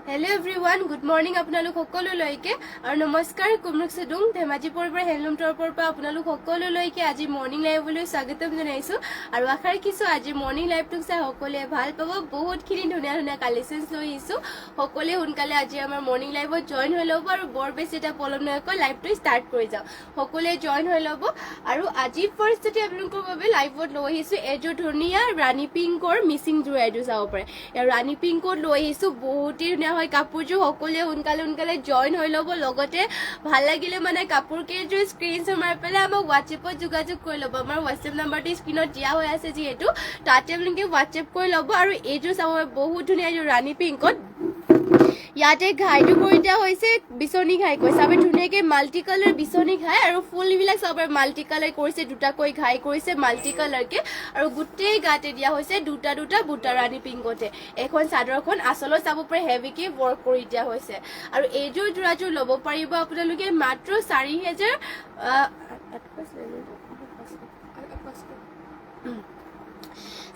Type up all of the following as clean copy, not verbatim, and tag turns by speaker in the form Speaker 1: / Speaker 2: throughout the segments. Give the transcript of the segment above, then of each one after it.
Speaker 1: Hello everyone, good morning আপোনালোক সকলোলৈকে আৰু নমস্কাৰ কুমৰুক সেদুং ধেমাজি পৰিবাৰ হেলুম টৰপৰ পৰা আপোনালোক সকলোলৈকে আজি মৰ্নিং লাইভলৈ স্বাগতম জনাইছো আৰু আশা ৰাখিছো আজি মৰ্নিং লাইভটো চাই সকলোৱে ভাল পাব বহুতখিনি ধুনীয়া ধুনীয়া কালেকচনছ লৈ আহিছো সকলোৱে সোনকালে আজি আমাৰ মৰ্নিং লাইভত জয়েন হৈ ল'ব আৰু বৰ বেছি এটা পলম নকৰি লাইভটো ষ্টাৰ্ট কৰি যাও সকলোৱে জয়েন হৈ ল'ব আৰু আজি ফাৰ্ষ্টতে আপোনালোকৰ বাবে লাইভত লৈ আহিছো এযোৰ ধুনীয়া ৰাণী পিংকৰ মিচিং জোৰ এযোৰ চাব পাৰে ৰাণী পিংকত লৈ আহিছো বহুতেই ধুনীয়া হয় কাপোৰযোৰ সকলোৱে সোনকালে জয়েন হৈ ল'ব লগতে ভাল লাগিলে মানে কাপোৰ কেইযোৰ স্ক্ৰীনশ্বট মাৰি পেলাই আমাক হোৱাটছএপত যোগাযোগ কৰি ল'ব আমাৰ হোৱাটছএপ নাম্বাৰটো স্ক্ৰীনত দিয়া হৈ আছে যিহেতু তাতে আপোনালোকে হোৱাটছএপ কৰি ল'ব আৰু এইযোৰ চাব বহুত ধুনীয়া এইযোৰ ৰাণী পিংকত ইয়াতে ঘাইটো কৰি দিয়া হৈছে বিচনী ঘাই কৈ চাবে ধুনীয়াকে মাল্টি কালাৰ বিচনী ঘাই আৰু ফুলবিলাক চাবে মাল্টি কালাৰ কৰিছে দুটাকৈ ঘাই কৰিছে মাল্টি কালাৰকে আৰু গোটেই গাতে দিয়া হৈছে দুটা বুটা ৰাণী পিংকতে এখন চাদৰখন আচলত চাব পাৰে হেভিকে ৱৰ্ক কৰি দিয়া হৈছে আৰু এইযোৰ যোৰাযোৰ ল'ব পাৰিব আপোনালোকে মাত্ৰ 4000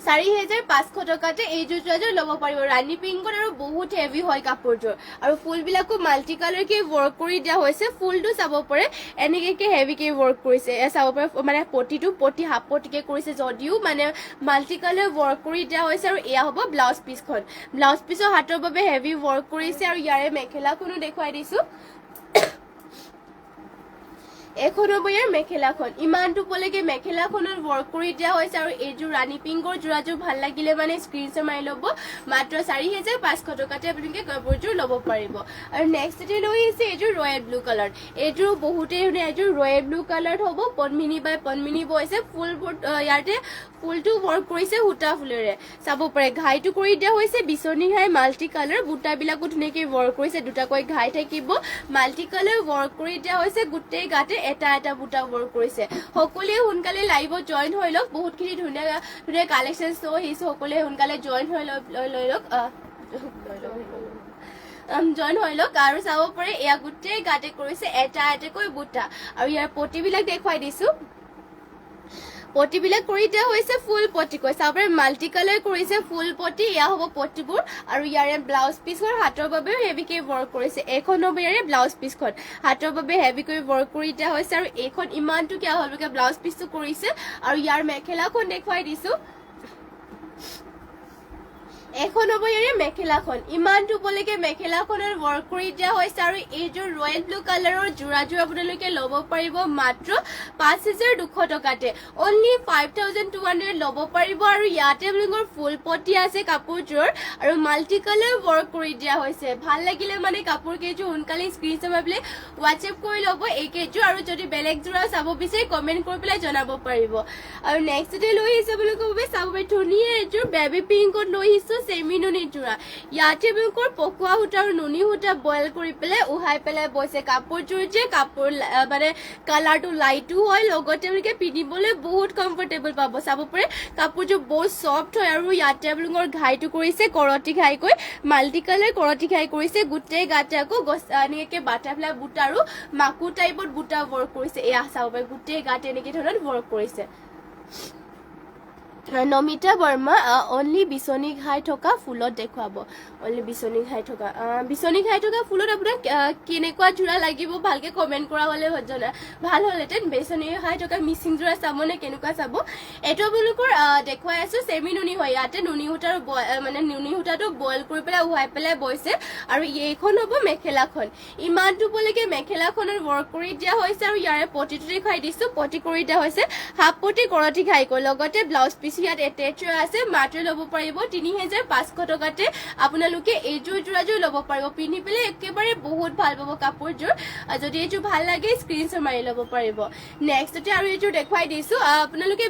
Speaker 1: 4500 টকাতে এইযোৰ যোৰাযোৰ ল'ব পাৰিব ৰাণী পিংকত আৰু বহুত হেভি হয় কাপোৰযোৰ আৰু ফুলবিলাকো মাল্টি কালাৰকে ৱৰ্ক কৰি দিয়া হৈছে ফুলটো চাব পাৰে এনেকে হেভিকে ৱৰ্ক কৰিছে চাব পাৰে মানে পটি হাফ পটিকে কৰিছে যদিও মানে মাল্টি কালাৰ ৱৰ্ক কৰি দিয়া হৈছে আৰু এয়া হ'ব ব্লাউজ পিছখন ব্লাউজ পিছৰ হাতৰ বাবে হেভি ৱৰ্ক কৰিছে আৰু ইয়াৰে মেখেলাখনো দেখুৱাই দিছো এখন হ'ব ইয়াৰ মেখেলাখন ইমানটো পলৈকে মেখেলাখনত ৱৰ্ক কৰি দিয়া হৈছে আৰু এইযোৰ ৰাণী পিংকৰ যোৰাযোৰ ভাল লাগিলে মানে স্ক্ৰীনশ্বট মাৰি ল'ব মাত্ৰ 4500 টকাতে আপোনালোকে কাপোৰযোৰ ল'ব পাৰিব আৰু নেক্সট ডে লৈ আহিছে এইযোৰ ৰয়েল ব্লু কালাৰ এইযোৰ বহুতেই এইযোৰ ৰয়েল ব্লু কালাৰত হ'ব পদ্মিনী বাই পদ্মিনী বৈছে ফুলবোৰ ইয়াতে ফুলটো ৱৰ্ক কৰিছে সূতা ফুলেৰে চাব পাৰে ঘাইটো কৰি দিয়া হৈছে বিচনী ঘাই মাল্টি কালাৰ বুটাবিলাকো ধুনীয়াকৈ ৱৰ্ক কৰিছে দুটাকৈ ঘাই থাকিব মাল্টি কালাৰ ৱৰ্ক কৰি দিয়া হৈছে গোটেই গাতে এটা বুটা ৱৰ্ক কৰিছে সকলোৱে সোনকালে লাইভত জয়েন হৈ লওক বহুতখিনি ধুনীয়া কালেকচনছ লৈ আহিছো সকলোৱে সোনকালে জয়েন হৈ লৈ লওক জয়েন হৈ লওক আৰু চাব পাৰে এয়া গোটেই গাতে কৰিছে এটাকৈ বুটা আৰু ইয়াৰ পটিবিলাক দেখুৱাই দিছো পটিবিলাক কৰি দিয়া হৈছে ফুল পটি কৈ চাব পাৰে মাল্টি কালাৰ কৰিছে ফুল পটি এয়া হ'ব পটিবোৰ আৰু ইয়াৰে ব্লাউজ পিছৰ হাতৰ বাবে হেভিকে ৱৰ্ক কৰিছে এখন হ'ব ইয়াৰে ব্লাউজ পিছখন হাতৰ বাবে হেভিকৈ ৱৰ্ক কৰি দিয়া হৈছে আৰু এইখন ইমানটো কিয় হ'লকে ব্লাউজ পিছটো কৰিছে আৰু ইয়াৰ মেখেলাখন দেখুৱাই দিছো এখন হ'ব ইয়াৰে মেখেলাখন ইমানটো পলৈকে মেখেলাখনৰ ৱৰ্ক কৰি দিয়া হৈছে আৰু এইযোৰ ৰয়েল ব্লু কালাৰৰ যোৰাযোৰ আপোনালোকে ল'ব পাৰিব মাত্ৰ 5200 টকাতে অনলি 5200 ল'ব পাৰিব আৰু ইয়াতে আপোনালোকৰ ফুল পটি আছে কাপোৰযোৰ আৰু মাল্টি কালাৰ ৱৰ্ক কৰি দিয়া হৈছে ভাল লাগিলে মানে কাপোৰ কেইযোৰ সোনকালে স্ক্ৰীনশ্বট মাৰি পেলাই হোৱাটছএপ কৰি ল'ব এই কেইযোৰ আৰু যদি বেলেগ যোৰা চাব বিচাৰে কমেণ্ট কৰি পেলাই জনাব পাৰিব আৰু নেক্সট ডে লৈ আহিছে আপোনালোকৰ বাবে চাব পাৰে ধুনীয়া এইযোৰ বেবী পিংকত লৈ আহিছো চেমি নুনি যোৰা ইয়াতে আপোনালোকৰ পকোৱা সূতা আৰু নুনি সূতা বইল কৰি পেলাই উহাই পেলাই বৈছে কাপোৰযোৰ যে কাপোৰ মানে কালাৰটো লাইটো হয় লগতে আপোনালোকে পিন্ধিবলৈ বহুত কমফৰ্টেবল পাব চাব পাৰে কাপোৰযোৰ বহুত চফ্ট হয় আৰু ইয়াতে আপোনালোকৰ ঘাইটো কৰিছে কৰতি ঘাইকৈ মাল্টি কালাৰ কৰতি ঘাই কৰিছে গোটেই গাতে আকৌ এনেকে বাটাৰফ্লাই বুটা আৰু মাকু টাইপত বুটা ৱৰ্ক কৰিছে এয়া চাব পাৰে গোটেই গাতে এনেকে ধৰণত ৱৰ্ক কৰিছে নমিতা বৰ্মা অনলি বিচনী ঘাই থকা ফুলত দেখুৱাব অনলি বিচনী ঘাই থকা ফুলত আপোনাক কেনেকুৱা যোৰা লাগিব ভালকে কমেণ্ট কৰা হ'লে ভাল হ'লহেঁতেন বিচনী ঘাই থকা মিচিং যোৰা চাবনে কেনেকুৱা চাব এইটো আপোনালোকৰ দেখুৱাই আছো চেমি নুনি হয় ইয়াতে নুনি সূতাটো বইল কৰি পেলাই উহাই পেলাই বৈছে আৰু এইখন হ'ব মেখেলাখন ইমানটো পলৈকে মেখেলাখনত ৱৰ্ক কৰি দিয়া হৈছে আৰু ইয়াৰে পটিটো দেখুৱাই দিছো পটি কৰি দিয়া হৈছে হাফ পটি কৰতি ঘাইকৈ লগতে ব্লাউজ পিছ ইয়াত এটেচ আছে মাত্ৰ ল'ব পাৰিব 3500 টকাতে আপোনালোকে এইযোৰ যোৰাযোৰ ল'ব পাৰিব পিন্ধি পেলাই একেবাৰে বহুত ভাল পাব কাপোৰযোৰ যদি এইযোৰ ভাল লাগে স্ক্ৰীনশ্বট মাৰি ল'ব পাৰিব নেক্সটতে আৰু এইযোৰ দেখুৱাই দিছো আপোনালোকে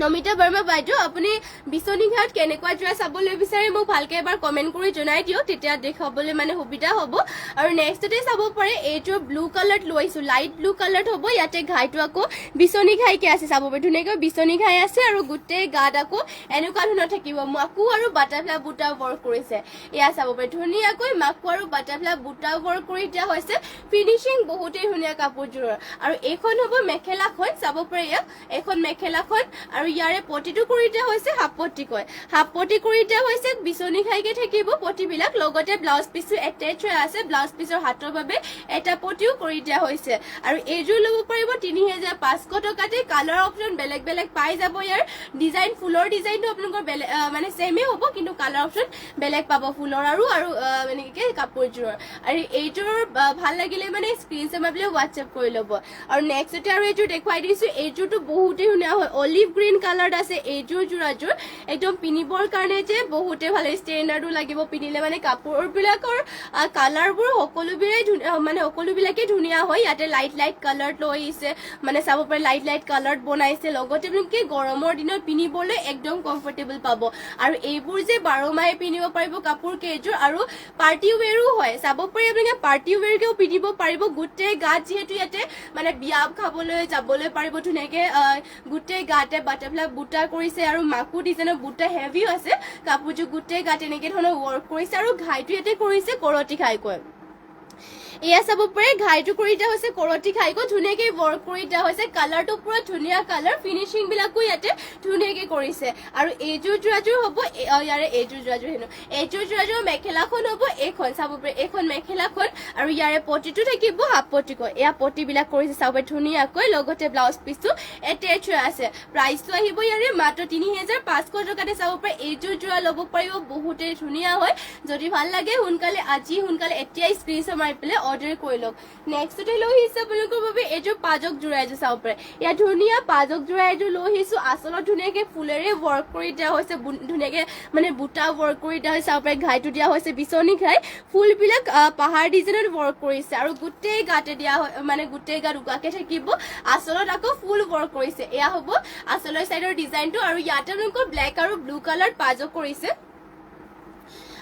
Speaker 1: নমিতা বৰ্মা বাইদেউ আপুনি বিচনী ঘাট কেনেকুৱা যোৰা চাবলৈ বিচাৰে মোক ভালকে এবাৰ কমেণ্ট কৰি জনাই দিও তেতিয়া দেখাবলৈ মানে সুবিধা হ'ব আৰু নেক্সটতে চাব পাৰে এইটো ব্লু কালাৰত লৈছো লাইট ব্লু কালাৰত হ'ব ইয়াতে ঘাইটো আকৌ বিচনী ঘাইকে আছে চাব পাৰে ধুনীয়াকৈ বিচনী ঘাই আছে আৰু গোটেই গাত আকৌ এনেকুৱা ধৰণৰ থাকিব মাকু আৰু বাটাৰফ্লাই বুটা ৱৰ্ক কৰিছে এয়া চাব পাৰে ধুনীয়াকৈ মাকু আৰু বাটাৰফ্লাই বুটা ৱৰ্ক কৰি দিয়া হৈছে ফিনিচিং বহুতেই ধুনীয়া কাপোৰযোৰৰ আৰু এইখন হ'ব মেখেলাখন চাব পাৰে এখন মেখেলাখন আৰু আৰু ইয়াৰে পটিটো কৰি দিয়া হৈছে হাফ পটি কয় হাফ পটি কৰি দিয়া হৈছে বিচনী খাইকে থাকিব পটিবিলাক লগতে ব্লাউজ পিসটো এটেচ হৈ আছে ব্লাউজ পিসৰ হাতৰ বাবে এটা পটিও কৰি দিয়া হৈছে আৰু এইযোৰ ল'ব পাৰিব 3500 টকাতে কালাৰ অপচন বেলেগ বেলেগ পাই যাব ইয়াৰ ডিজাইন ফুলৰ ডিজাইনটো আপোনালোকৰ মানে সেমে হ'ব কিন্তু কালাৰ অপচন বেলেগ পাব ফুলৰ আৰু মানে কি কাপোৰযোৰৰ আৰু এইযোৰ ভাল লাগিলে মানে স্ক্ৰীনশ্বট মাৰিলে WhatsApp কৰি ল'ব আৰু নেক্সটতে আৰু এইযোৰ দেখুৱাই দিছো এইযোৰটো বহুতেই ধুনীয়া হয় অলিভ গ্ৰীণ কালাৰত আছে এইযোৰ যোৰাযোৰ একদম পিনিবৰ কাৰণে যে বহুতে ভাল ষ্টেণ্ডাৰ্ডো লাগিব পিনিলে মানে কাপোৰবিলাকৰ কালাৰবোৰ সকলোবিলাকে ধুনীয়া হয় ইয়াতে লাইট কালাৰ লৈ আহিছে মানে চাব পাৰে লাইট কালাৰত বনাইছে লগতে কি গৰমৰ দিনত পিনিবলৈ একদম কমফৰ্টেবল পাব আৰু এইবোৰ যে 12 মাহে পিনিব পাৰিব কাপোৰ কেইযোৰ আৰু পাৰ্টি ৱেৰো হয় চাব পাৰে আপোনালোকে পাৰ্টি ৱেৰকেও পিনিব পাৰিব গোটেই গাত যিহেতু ইয়াতে মানে বিয়া খাবলৈ যাবলৈ পাৰিব ধুনীয়াকে গোটেই গাতে বাটাৰফ্লাই বুটা কৰিছে আৰু মাকু ডিজাইনৰ বুটা হেভি আছে কাপোৰযোৰ গোটেই গাত এনেকে ধৰণৰ ৱৰ্ক কৰিছে আৰু ঘাইটো ইয়াতে কৰিছে কৰতি খাইকৈ এয়া চাব পাৰে ঘাইটো কৰি দিয়া হৈছে কৰতি খাইকৈ ধুনীয়াকে ৱৰ্ক কৰি দিয়া হৈছে কালাৰটো পুৰা ধুনীয়া কালাৰ ফিনিচিং বিলাকো ইয়াতে ধুনীয়াকে কৰিছে আৰু এইযোৰ যোৰাযোৰ হ'ব ইয়াৰে এইযোৰ যোৰাযোৰ হেনো এইযোৰ যোৰাযোৰ মেখেলাখন হ'ব এইখন চাব পাৰে এইখন মেখেলাখন আৰু ইয়াৰে পটিটো থাকিব হাফ পটিকৈ এয়া পটিবিলাক কৰিছে চাব পাৰে ধুনীয়াকৈ লগতে ব্লাউজ পিচটো এটেচ হৈ আছে প্ৰাইচটো আহিব ইয়াৰে মাত্ৰ 3500 টকাতে চাব পাৰে এইযোৰ যোৰা ল'ব পাৰিব বহুতে ধুনীয়া হয় যদি ভাল লাগে সোনকালে এতিয়া স্ক্ৰীনশ্বট মাৰি পেলাই অৰ্ডাৰ কৰি লওক নেক্সটতে লৈ আহিছে আপোনালোকৰ বাবে এইযোৰ পাজক যোৰা এযোৰ চাব পাৰে ইয়াত ধুনীয়া পাজক যোৰা এযোৰ লৈ আহিছো আচলত ধুনীয়াকে ফুলেৰে ৱৰ্ক কৰি দিয়া হৈছে ধুনীয়াকে মানে বুটা ৱৰ্ক কৰি দিয়া হৈছে চাব পাৰে ঘাইটো দিয়া হৈছে বিচনী ঘাই ফুলবিলাক পাহাৰ ডিজাইনত ৱৰ্ক কৰিছে আৰু গোটেই গাতে দিয়া মানে গোটেই গাত উগাকে থাকিব আচলত আকৌ ফুল ৱৰ্ক কৰিছে এয়া হ'ব আচলৰ সাইডৰ ডিজাইনটো আৰু ইয়াতে আপোনালোকৰ ব্লেক আৰু ব্লু কালাৰ পাজক কৰিছে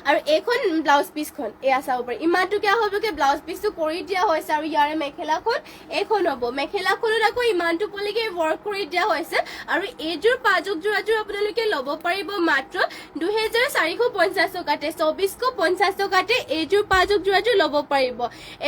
Speaker 1: আৰু এইখন ব্লাউজ পিসখন এয়া চাব পাৰে ইমানটো কিয় হ'বকে ব্লাউজ পিসটো কৰি দিয়া হৈছে আৰু ইয়াৰে মেখেলাখন এইখন হ'ব মেখেলাখনত আকৌ ইমানটো পলিকে ৱৰ্ক কৰি দিয়া হৈছে আৰু এইযোৰ পাজক যোৰাযোৰ আপোনালোকে ল'ব পাৰিব মাত্ৰ 2450 টকাতে 2450 টকাতে এইযোৰ পাজক যোৰাযোৰ ল'ব পাৰিব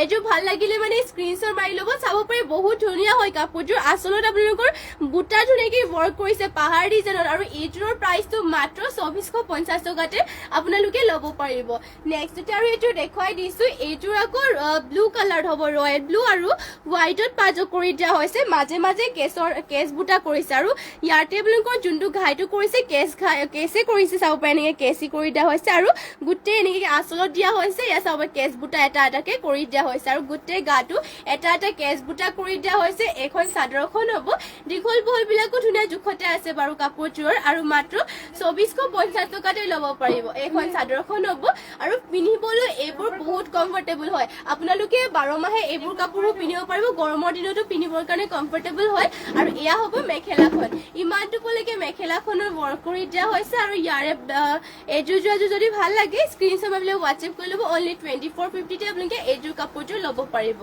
Speaker 1: এইযোৰ ভাল লাগিলে মানে স্ক্ৰীনশ্বট মাৰি ল'ব চাব পাৰে বহুত ধুনীয়া হয় কাপোৰযোৰ আচলত আপোনালোকৰ বুটা ধুনীয়াকে ৱৰ্ক কৰিছে পাহাৰ ডিজাইনত আৰু এইযোৰৰ প্ৰাইচটো মাত্ৰ 2450 টকাতে আপোনালোকে ল'ব পাৰিব নেক্সটতে আৰু এইটো দেখুৱাই দিছো এইযোৰ আকৌ ব্লু কালাৰ হ'ব ৰয়েল ব্লু আৰু হোৱাইটত পাজক কৰি দিয়া হৈছে মাজে মাজে কেছ বুটা কৰিছে আৰু ইয়াতে আপোনালোকৰ যোনটো ঘাইটো কৰিছে কেছে কৰিছে চাব পাৰে এনেকে কেচি কৰি দিয়া হৈছে আৰু গোটেই এনেকে আচলত দিয়া হৈছে ইয়াত চাব কেছ বুটা এটা এটাকে কৰি দিয়া হৈছে আৰু গোটেই গাটো এটা কেছ বুটা কৰি দিয়া হৈছে এখন চাদৰখন হ'ব দীঘল বহল বিলাকো ধুনীয়া জোখতে আছে বাৰু কাপোৰযোৰৰ আৰু মাত্ৰ 2450 টকাতে ল'ব পাৰিব এখন চাদৰখন হ'ব আৰু পিন্ধিবলৈ এইবোৰ বহুত কমফৰ্টেবল হয় আপোনালোকে 12 মাহে এইবোৰ কাপোৰো পিন্ধিব পাৰিব গৰমৰ দিনতো পিন্ধিবৰ কাৰণে কমফৰ্টেবল হয় আৰু এয়া হ'ব মেখেলাখন ইমানটো পলৈকে মেখেলাখনৰ ৱৰ্ক কৰি দিয়া হৈছে আৰু ইয়াৰে এইযোৰ যদি ভাল লাগে স্ক্ৰীনশ্বট মাৰি WhatsApp কৰি ল'ব অনলি 2450 তে আপোনালোকে এইযোৰ কাপোৰযোৰ ল'ব পাৰিব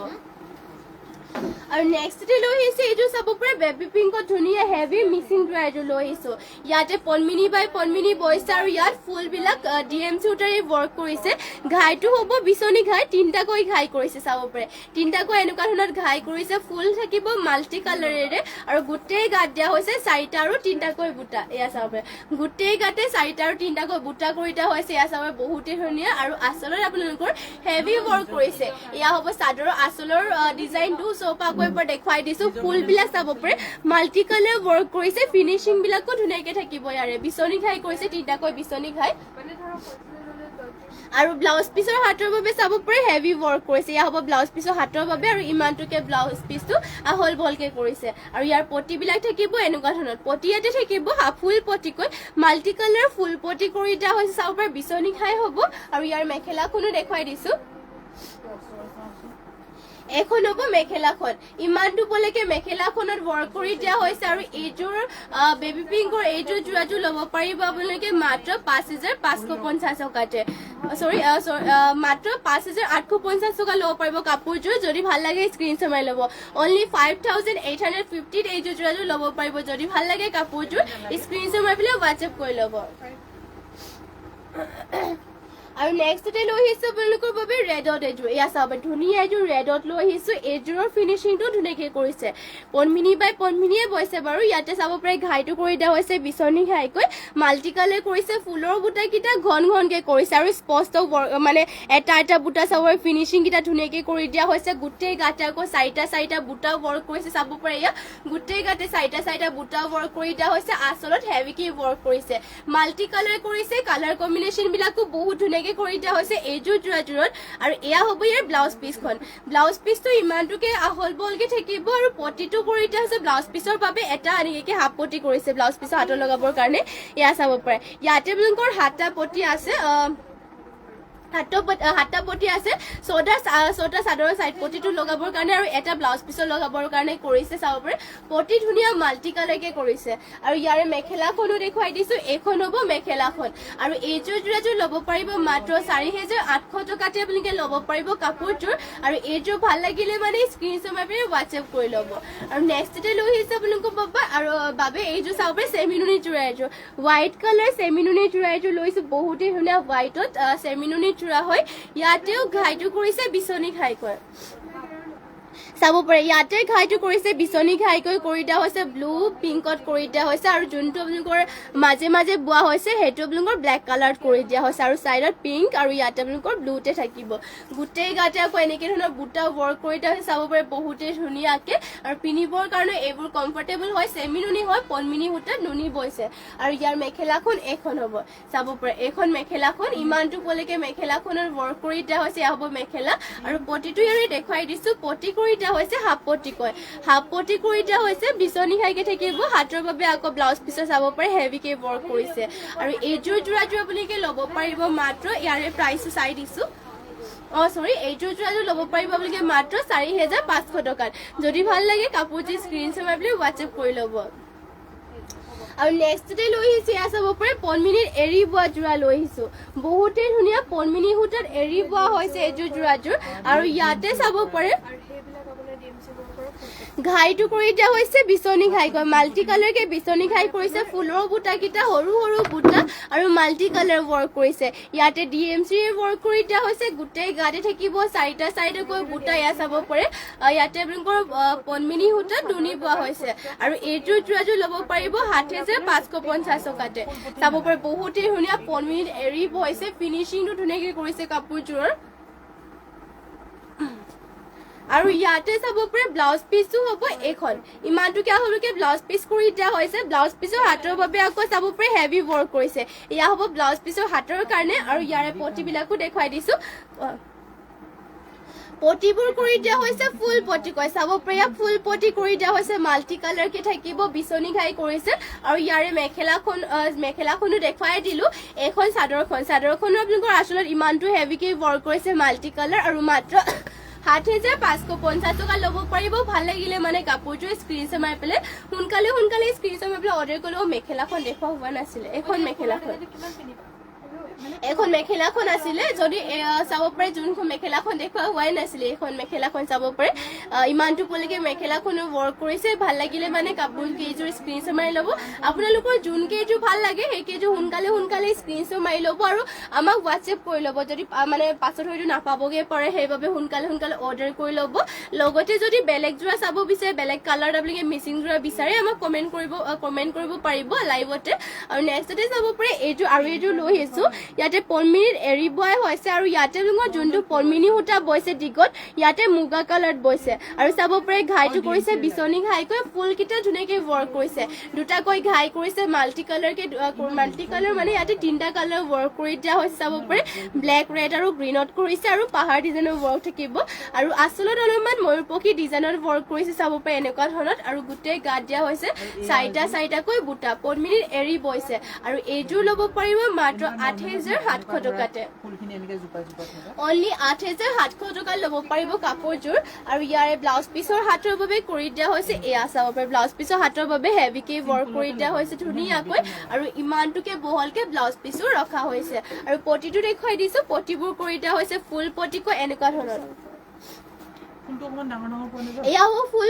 Speaker 1: আৰু নেক্সটতে লৈ আহিছে এইযোৰ চাব পাৰে বেবি পিংকত ধুনীয়া হেভি মিচিং যোৰা এযোৰ লৈ আহিছো ইয়াতে পনমিনি বাই পনমিনি বৈছে আৰু ইয়াত ফুলবিলাক ডিএম চুটাৰে ৱৰ্ক কৰিছে ঘাইটো হ'ব বিচনী ঘাই তিনটাকৈ ঘাই কৰিছে চাব পাৰে তিনটাকৈ এনেকুৱা ধৰণৰ ঘাই কৰিছে ফুল থাকিব মাল্টি কালাৰেৰে আৰু গোটেই গাত দিয়া হৈছে 4টা আৰু 3টাকৈ বুটা এয়া চাব পাৰে গোটেই গাতে 4টা আৰু 3টাকৈ বুটা কৰি দিয়া হৈছে এয়া চাব বহুতে ধুনীয়া আৰু আচলত আপোনালোকৰ হেভি ৱৰ্ক কৰিছে এয়া হ'ব চাদৰৰ আচলৰ ডিজাইনটো চৌপাকৈ পৰা দেখুৱাই দিছো ফুলবিলাক চাব পাৰে মাল্টি কালাৰ ৱৰ্ক কৰিছে ফিনিচিং বিলাকো ধুনীয়াকে থাকিব ইয়াৰে বিচনী ঘাই কৰিছে 3টাকৈ বিচনী ঘাই আৰু ব্লাউজ পিসৰ হাতৰ বাবে চাব পাৰে হেভি ৱৰ্ক কৰিছে ইয়া হ'ব ব্লাউজ পিসৰ হাতৰ বাবে আৰু ইমানটোকে ব্লাউজ পিসটো আহল বলকে কৰিছে আৰু ইয়াৰ পটিবিলাক থাকিব এনেকুৱা ধৰণৰ পটি ইয়াতে থাকিব ফুল পটিকৈ মাল্টি কালাৰ ফুল পটি কৰি দিয়া হৈছে চাব পাৰে বিচনী ঘাই হ'ব আৰু ইয়াৰ মেখেলাখনো দেখুৱাই দিছো এখন হ'ব মেখেলাখন ইমানটো পলৈকে মেখেলাখনত ৱৰ্ক কৰি দিয়া হৈছে আৰু এইযোৰ বেবি পিংকৰ এইযোৰ যোৰাযোৰ ল'ব পাৰিব আপোনালোকে মাত্ৰ 5550 টকাতে মাত্ৰ 5850 টকা ল'ব পাৰিব কাপোৰযোৰ যদি ভাল লাগে স্ক্ৰীনশ্বট মাৰি ল'ব অনলি 5850 এইযোৰ যোৰাযোৰ ল'ব পাৰিব যদি ভাল লাগে কাপোৰযোৰ স্ক্ৰীনশ্বট মাৰি পেলাই WhatsApp কৰি ল'ব আৰু নেক্সটতে লৈ আহিছো আপোনালোকৰ বাবে ৰেডত এযোৰ এয়া চাব ধুনীয়া এযোৰ ৰেডত লৈ আহিছো এযোৰৰ ফিনিচিংটো ধুনীয়াকৈ কৰিছে পদ্মিনী বাই পদ্মিনীয়ে বৈছে বাৰু ইয়াতে চাব পাৰে ঘাইটো কৰি দিয়া হৈছে বিচনী ঘাইকৈ মাল্টি কালাৰ কৰিছে ফুলৰ বুটাকেইটা ঘন ঘনকে কৰিছে আৰু স্পষ্ট মানে এটা এটা বুটা চাবৰ ফিনিচিং কেইটা ধুনীয়াকৈ কৰি দিয়া হৈছে গোটেই গাতে আকৌ চাৰিটা বুটা ৱৰ্ক কৰিছে চাব পাৰে এয়া গোটেই গাতে চাৰিটা বুটা ৱৰ্ক কৰি দিয়া হৈছে আচলত হেভিকে ৱৰ্ক কৰিছে মাল্টি কালাৰ কৰিছে কালাৰ কম্বিনেশ্যন বিলাকো বহুত ধুনীয়াকৈ কৰি দিয়া হৈছে এইযোৰ যোৰাযোৰত আৰু এয়া হ'ব ইয়াৰ ব্লাউজ পিচখন ব্লাউজ পিচটো ইমানটোকে আহল বহলকে থাকিব আৰু পটিটো কৰি দিয়া হৈছে ব্লাউজ পিচৰ বাবে এটা এনেকৈ হাফ পটি কৰিছে ব্লাউজ পিচৰ হাতত লগাবৰ কাৰণে এয়া চাব পাৰে ইয়াতে আপোনালোকৰ হাতা পটি আছে হাতা পটি আছে ছটা চাদৰৰ চাইড পটিটো লগাবৰ কাৰণে আৰু এটা ব্লাউজ পিচৰ লগাবৰ কাৰণে কৰিছে চাব পাৰে পটি ধুনীয়া মাল্টি কালাৰকে কৰিছে আৰু ইয়াৰে মেখেলাখনো দেখুৱাই দিছো এইখন হ'ব মেখেলাখন আৰু এইযোৰ যোৰাযোৰ ল'ব পাৰিব মাত্ৰ 4,800 টকাতে আপোনালোকে ল'ব পাৰিব কাপোৰযোৰ আৰু এইযোৰ ভাল লাগিলে মানে স্ক্ৰীনশ্বট মাৰি হোৱাটছএপ কৰি ল'ব আৰু নেক্সটতে লৈ আহিছে আপোনালোকৰ বাবে এইযোৰ চাব পাৰে চেমিনুনি যোৰা এযোৰ হোৱাইট কালাৰ চেমিনুনি যোৰা এযোৰ লৈছো বহুতেই ধুনীয়া হোৱাইটত চেমিনুনি চূড়া হয় ইয়াতেও ঘাইটো কৰিছে বিচনী ঘাইকৈ চাব পাৰে ইয়াতে ঘাইটো কৰিছে বিচনী ঘাইকৈ কৰি দিয়া হৈছে ব্লু পিংকত কৰি দিয়া হৈছে আৰু যোনটো আপোনালোকৰ মাজে মাজে বোৱা হৈছে সেইটো আপোনালোকৰ ব্লেক কালাৰত কৰি দিয়া হৈছে আৰু চাইডত পিংক আৰু ইয়াতে আপোনালোকৰ ব্লুতে থাকিব গোটেই গাতে আকৌ এনেকৈ ধৰণৰ বুটা ৱৰ্ক কৰি দিয়া হৈছে চাব পাৰে বহুতেই ধুনীয়াকৈ আৰু পিন্ধিবৰ কাৰণে এইবোৰ কমফৰ্টেবল হয় চেমি নুনি হয় পদ্মিনী সূতাত নুনি বৈছে আৰু ইয়াৰ মেখেলাখন এইখন হ'ব চাব পাৰে এইখন মেখেলাখন ইমানটো পলৈকে মেখেলাখনৰ ৱৰ্ক কৰি দিয়া হৈছে এয়া হ'ব মেখেলা আৰু পটিটো ইয়াৰে দেখুৱাই দিছো পটি কৰি দিয়া হৈছে হাফ পটি কয় হাফ পটি কৰি দিয়া হৈছে বিচনী ঘাইকে থাকিব হাতৰ বাবে আকৌ ব্লাউজ পিচৰ চাব পাৰে হেভিকে ৱৰ্ক কৰিছে আৰু এইযোৰ যোৰাযোৰ আপোনালোকে ল'ব পাৰিব মাত্ৰ ইয়াৰে প্ৰাইচটো চাই দিছো সৰি এইযোৰ যোৰাযোৰ ল'ব পাৰিব আপোনালোকে মাত্ৰ 4,500 টকাত যদি ভাল লাগে কাপোৰযোৰ স্ক্ৰীনশ্বট মাৰি পেলাই হোৱাটছএপ কৰি ল'ব আৰু নেক্সটতে লৈ আহিছো এয়া চাব পাৰে পদ্মিনীৰ এৰি বোৱা যোৰা লৈ আহিছো বহুতেই ধুনীয়া পদ্মিনী সূতাত এৰি বোৱা হৈছে এইযোৰ যোৰাযোৰ আৰু ইয়াতে চাব পাৰে ঘাইটো কৰি দিয়া হৈছে বিচনী ঘাইকৈ মাল্টি কালাৰকে বিচনী ঘাই কৰিছে ফুলৰ বুটাকেইটা সৰু সৰু বুটা আৰু মাল্টি কালাৰ ৱৰ্ক কৰিছে ইয়াতে DMC ৱৰ্ক কৰি দিয়া হৈছে গোটেই গাতে থাকিব চাৰিটাকৈ বুটা এয়া চাব পাৰে ইয়াতে আপোনালোকৰ পদ্মিনী সূতাত নুনি বোৱা হৈছে আৰু এইযোৰ যোৰাযোৰ ল'ব পাৰিব 7,550 টকাতে চাব পাৰে বহুতেই ধুনীয়া পদ্মিনীত এৰি বৈছে ফিনিচিংটো ধুনীয়াকৈ কৰিছে কাপোৰযোৰৰ আৰু ইয়াতে চাব পাৰে ব্লাউজ পিচটো হ'ব এইখন ইমানটোকে হ'লকে ব্লাউজ পিচ কৰি দিয়া হৈছে ব্লাউজ পিচৰ হাতৰ বাবে আকৌ চাব পাৰে হেভি ৱৰ্ক কৰিছে এয়া হ'ব ব্লাউজ পিচৰ হাতৰ কাৰণে আৰু ইয়াৰে পটিবিলাকো দেখুৱাই দিছো পটিবোৰ কৰি দিয়া হৈছে ফুল পটি কয় চাব পাৰে ফুল পটি কৰি দিয়া হৈছে মাল্টি কালাৰকে থাকিব বিচনী ঘাই কৰিছে আৰু ইয়াৰে মেখেলাখনো দেখুৱাই দিলো এখন চাদৰখনো আপোনালোকৰ আচলত ইমানটো হেভিকে ৱৰ্ক কৰিছে মাল্টি কালাৰ আৰু মাত্ৰ 7,550 টকা ল'ব পাৰিব ভাল লাগিলে মানে কাপোৰযোৰ স্ক্ৰীনশ্বট মাৰি পেলাই সোনকালে স্ক্ৰীনশ্বট মাৰি পেলাই অৰ্ডাৰ কৰিলেও মেখেলাখন দেখুওৱা হোৱা নাছিলে এখন মেখেলাখন আছিলে যদি চাব পাৰে যোনখন মেখেলাখন দেখুওৱা হোৱাই নাছিলে এখন মেখেলাখন চাব পাৰে ইমানটো পলৈকে মেখেলাখনো ৱৰ্ক কৰিছে ভাল লাগিলে মানে কাপোৰ কেইযোৰ স্ক্ৰীনশ্বট মাৰি ল'ব আপোনালোকৰ যোন কেইযোৰ ভাল লাগে সেই কেইযোৰ সোনকালে স্ক্ৰীনশ্বট মাৰি ল'ব আৰু আমাক হোৱাটছএপ কৰি ল'ব যদি মানে পাছত হয়তো নাপাবগে পাৰে সেইবাবে সোনকালে অৰ্ডাৰ কৰি ল'ব লগতে যদি বেলেগ যোৰা চাব বিচাৰে বেলেগ কালাৰ আপোনালোকে মিচিং যোৰা বিচাৰে আমাক কমেণ্ট কৰিব পাৰিব লাইভতে আৰু নেক্সটতে চাব পাৰে এইযোৰ আৰু এইযোৰ লৈ আহিছো ইয়াতে পদ্মিনীত এৰি বোৱাই হৈছে আৰু ইয়াতে আপোনালোকৰ যোনটো পদ্মিনী সূতা বৈছে দিগত ইয়াতে মুগা কালাৰত বৈছে আৰু চাব পাৰে ঘাইটো কৰিছে বিচনী ঘাইকৈ ফুলকেইটা ধুনীয়াকৈ ৱৰ্ক কৰিছে দুটাকৈ ঘাই কৰিছে মাল্টি কালাৰ মানে ইয়াতে 3টা কালাৰ ৱৰ্ক কৰি দিয়া হৈছে চাব পাৰে ব্লেক ৰেড আৰু গ্ৰীণত কৰিছে আৰু পাহাৰ ডিজাইনৰ ৱৰ্ক থাকিব আৰু আচলত অলপমান ময়ূৰপক্ষী ডিজাইনৰ ৱৰ্ক কৰিছে চাব পাৰে এনেকুৱা ধৰণত আৰু গোটেই গাত দিয়া হৈছে চাৰিটাকৈ বুটা পদ্মিনীত এৰি বৈছে আৰু এইযোৰ ল'ব পাৰিব মাত্ৰ 8,700 টকাতে অনলি 8,700 টকা ল'ব পাৰিব কাপোৰযোৰ আৰু ইয়াৰে ব্লাউজ পিচৰ হাতৰ বাবে কৰি দিয়া হৈছে এয়া চাব পাৰে ব্লাউজ পিচৰ হাতৰ বাবে হেভিকে ৱৰ্ক কৰি দিয়া হৈছে ধুনীয়াকৈ আৰু ইমানটোকে বহলকে ব্লাউজ পিচো ৰখা হৈছে আৰু পটিটো দেখুৱাই দিছো পটিবোৰ কৰি দিয়া হৈছে ফুল পটিকৈ এনেকুৱা ধৰণৰ
Speaker 2: ফুলটো অকমান ডাঙৰ ডাঙৰ পোৱা নাযায়
Speaker 1: এয়া হ'ব ফুল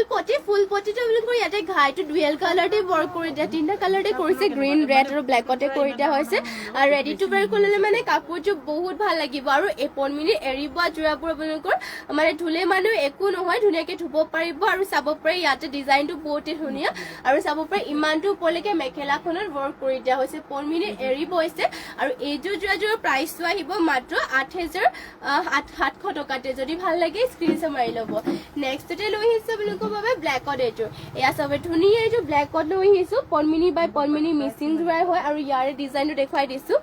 Speaker 1: পটিটো বুলি কয় ইয়াতে ঘাইটো ডুৱেল কালাৰতে ৱৰ্ক কৰি দিয়া তিনিটা কালাৰতে কৰিছে গ্ৰীণ ৰেড আৰু ব্লেকতে কৰি দিয়া হৈছে আৰু ৰেডি টু বেৰ কৰিলে মানে কাপোৰটো বহুত ভাল লাগিব আৰু এই 15 মিনিট এৰিব যোৰাবোৰ আপোনালোকৰ মানে ধুলে মানুহ একো নহয় ধুনীয়াকে ধুব পাৰিব আৰু চাব পাৰে ইয়াতে ডিজাইনটো বহুতেই ধুনীয়া আৰু চাব পাৰে ইমানটো ওপৰলৈকে মেখেলাখনত ৱৰ্ক কৰি দিয়া হৈছে 15 মিনিট এৰিব হৈছে আৰু এইযোৰ যোৰাযোৰৰ প্ৰাইচটো আহিব মাত্ৰ 8,700 টকাতে যদি ভাল লাগে স্ক্ৰীনশ্বট মাৰি ল'ব নেক্সটতে লৈ আহিছো আপোনালোকৰ বাবে ব্লেকত এইযোৰ এয়া চবে ধুনীয়া এইযোৰ ব্লেকত লৈ আহিছো 15 মিনিট বাই 15 মিনিট মিচিং যোৰাই হয় আৰু ইয়াৰে ডিজাইনটো দেখুৱাই দিছো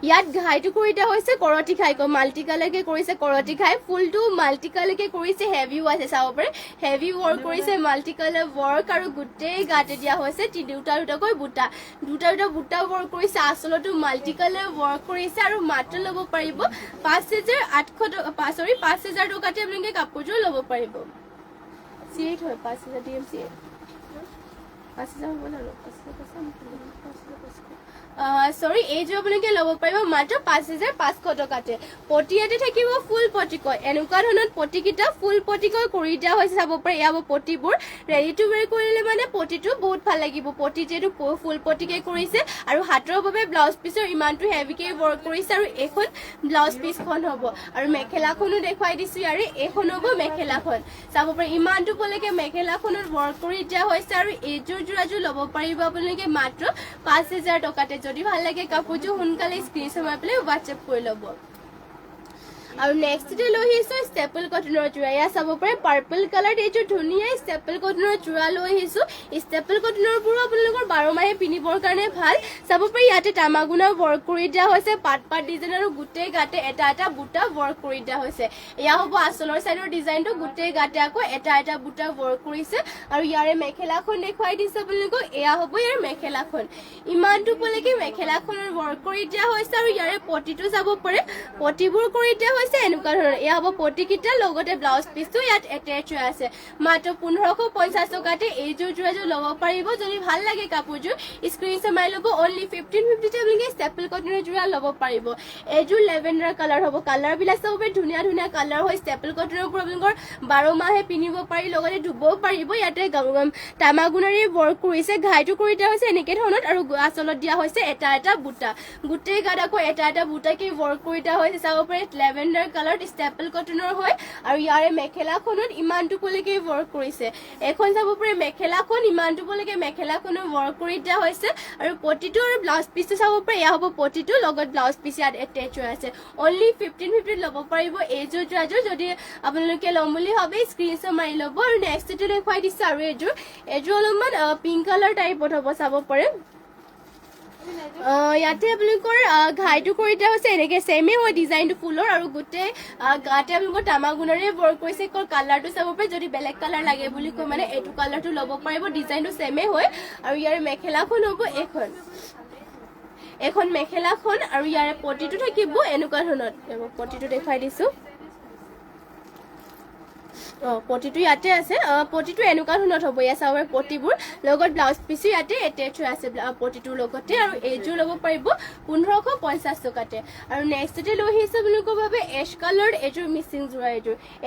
Speaker 1: ইয়াত ঘাইটো কৰি দিয়া হৈছে কৰটি খাই মাল্টি কালাৰকে কৰিছে কৰটি খাই ফুলটো মাল্টি কালাৰকে কৰিছে হেভি আছে চাব পাৰে হেভি ৱৰ্ক কৰিছে মাল্টি কালাৰ ৱৰ্ক আৰু গোটেই গাতে দিয়া হৈছে দুটাকৈ বুটা ৱৰ্ক কৰিছে আচলতে মাল্টি কালাৰ ৱৰ্ক কৰিছে আৰু মাত্ৰ ল'ব পাৰিব 5,000 টকাতে আপোনালোকে কাপোৰযোৰ ল'ব পাৰিব চিট হয় 5,000 DMC 5,000 হ'ব না 5,000 সৰি এইযোৰ আপোনালোকে ল'ব পাৰিব মাত্ৰ 5,500 টকাতে পটিয়াতে থাকিব ফুল পটিকৈ এনেকুৱা ধৰণৰ পটিকেইটা ফুল পটিকৈ কৰি দিয়া হৈছে চাব পাৰে এয়া পটিবোৰ ৰেডি টু ৱেৰ কৰিলে মানে পটিটো বহুত ভাল লাগিব পটি যিহেতু ফুল পটিকে কৰিছে আৰু হাতৰ বাবে ব্লাউজ পিছৰ ইমানটো হেভিকে ৱৰ্ক কৰিছে আৰু এখন ব্লাউজ পিছখন হ'ব আৰু মেখেলাখনো দেখুৱাই দিছো ইয়াৰে এখন হ'ব মেখেলাখন চাব পাৰে ইমানটো পলৈকে মেখেলাখনত ৱৰ্ক কৰি দিয়া হৈছে আৰু এইযোৰ যোৰাযোৰ ল'ব পাৰিব আপোনালোকে মাত্ৰ 5,000 টকাতে যদি ভাল লাগে কাপোৰযোৰ সোনকালে স্ক্ৰীনশ্বট মাৰি পেলাই হোৱাটছএপ কৰি ল'ব আৰু নেক্সটতে লৈ আহিছো ষ্টেপল কটনৰ যোৰা এয়া চাব পাৰে পাৰ্পল কালাৰ এইযোৰ ধুনীয়া ষ্টেপল কটনৰ যোৰা লৈ আহিছো ষ্টেপল কটনৰ বোৰো আপোনালোকৰ 12 মাহে পিন্ধিবৰ কাৰণে ভাল চাব পাৰে ইয়াতে তামাগুনা ৱৰ্ক কৰি দিয়া হৈছে পাট ডিজাইন আৰু গোটেই গাতে এটা বুটা ৱৰ্ক কৰি দিয়া হৈছে এয়া হ'ব আচলৰ চাইডৰ ডিজাইনটো গোটেই গাতে আকৌ এটা বুটা ৱৰ্ক কৰিছে আৰু ইয়াৰে মেখেলাখন দেখুৱাই দিছে আপোনালোকক এয়া হ'ব ইয়াৰ মেখেলাখন ইমানটো পলৈকে মেখেলাখনৰ ৱৰ্ক কৰি দিয়া হৈছে আৰু ইয়াৰে পটিটো চাব পাৰে পটিবোৰ কৰি দিয়া এনেকুৱা ধৰণৰ এয়া হ'ব পটিকেইটা লগতে ব্লাউজ পিছটো ইয়াত এটেচ হৈ আছে মাত্ৰ 1,550 টকাতে এইযোৰ যোৰাযোৰ ল'ব পাৰিব যদি ভাল লাগে কাপোৰযোৰ স্ক্ৰীনশ্বট মাৰি ল'ব অনলি 1550 তে আপোনালোকে ষ্টেপল কটনৰ যোৰা ল'ব পাৰিব এইযোৰ লেভেণ্ডাৰ কালাৰ হ'ব কালাৰবিলাক চাব পাৰে ধুনীয়া কালাৰ হয় ষ্টেপল কটনৰ ওপৰত আপোনালোকৰ 12 মাহে পিন্ধিব পাৰি লগতে ধুবও পাৰিব ইয়াতে তামাগুনাৰী ৱৰ্ক কৰিছে ঘাইটো কৰি দিয়া হৈছে এনেকে ধৰণত আৰু আচলত দিয়া হৈছে এটা বুটা গোটেই গাত আকৌ এটা বুটাকে ৱৰ্ক কৰি দিয়া হৈছে চাব পাৰে লেভেণ্ডাৰ কালাৰ ষ্টেপল কটনৰ হয় আৰু ইয়াৰে মেখেলাখনত ইমানটো পলৈকে ৱৰ্ক কৰিছে এখন চাব পাৰে মেখেলাখন ইমানটো পলৈকে মেখেলাখনো ৱৰ্ক কৰি দিয়া হৈছে আৰু পটিটো আৰু ব্লাউজ পিছটো চাব পাৰে এয়া হ'ব পটিটো লগত ব্লাউজ পিছ ইয়াত এটেচ হৈ আছে অনলি 1550 ল'ব পাৰিব এইযোৰ যোৰাযোৰ যদি আপোনালোকে ল'ম বুলি ভাবে স্ক্ৰীনশ্বট মাৰি ল'ব আৰু নেক্সটটো দেখুৱাই দিছো আৰু এইযোৰ অলপমান পিংক কালাৰ টাইপত হ'ব চাব পাৰে ইয়াতে আপোনালোকৰ ঘাইটো কৰি দিয়া হৈছে এনেকে চেমে হয় ডিজাইনটো ফুলৰ আৰু গোটেই গাতে আপোনালোকৰ তামাগুনাৰে ৱৰ্ক কৰিছে কালাৰটো চাব পাৰে যদি বেলেগ কালাৰ লাগে বুলি কয় মানে এইটো কালাৰটো ল'ব পাৰিব ডিজাইনটো চেমে হয় আৰু ইয়াৰ মেখেলাখন হ'ব এখন মেখেলাখন আৰু ইয়াৰে পটিটো থাকিব এনেকুৱা ধৰণৰ পটিটো দেখুৱাই দিছো পটিটো ইয়াতে আছে পটিটো এনেকুৱা ধৰণৰ হ'ব ইয়া চাব পটিবোৰ লগত ব্লাউজ পিছো ইয়াতে এটেচ হৈ আছে পটিটোৰ লগতে আৰু এইযোৰ ল'ব পাৰিব 1,550 টকাতে আৰু নেক্সটতে লৈ আহিছে আপোনালোকৰ বাবে এছ কালাৰ এইযোৰ মিচিং যোৰা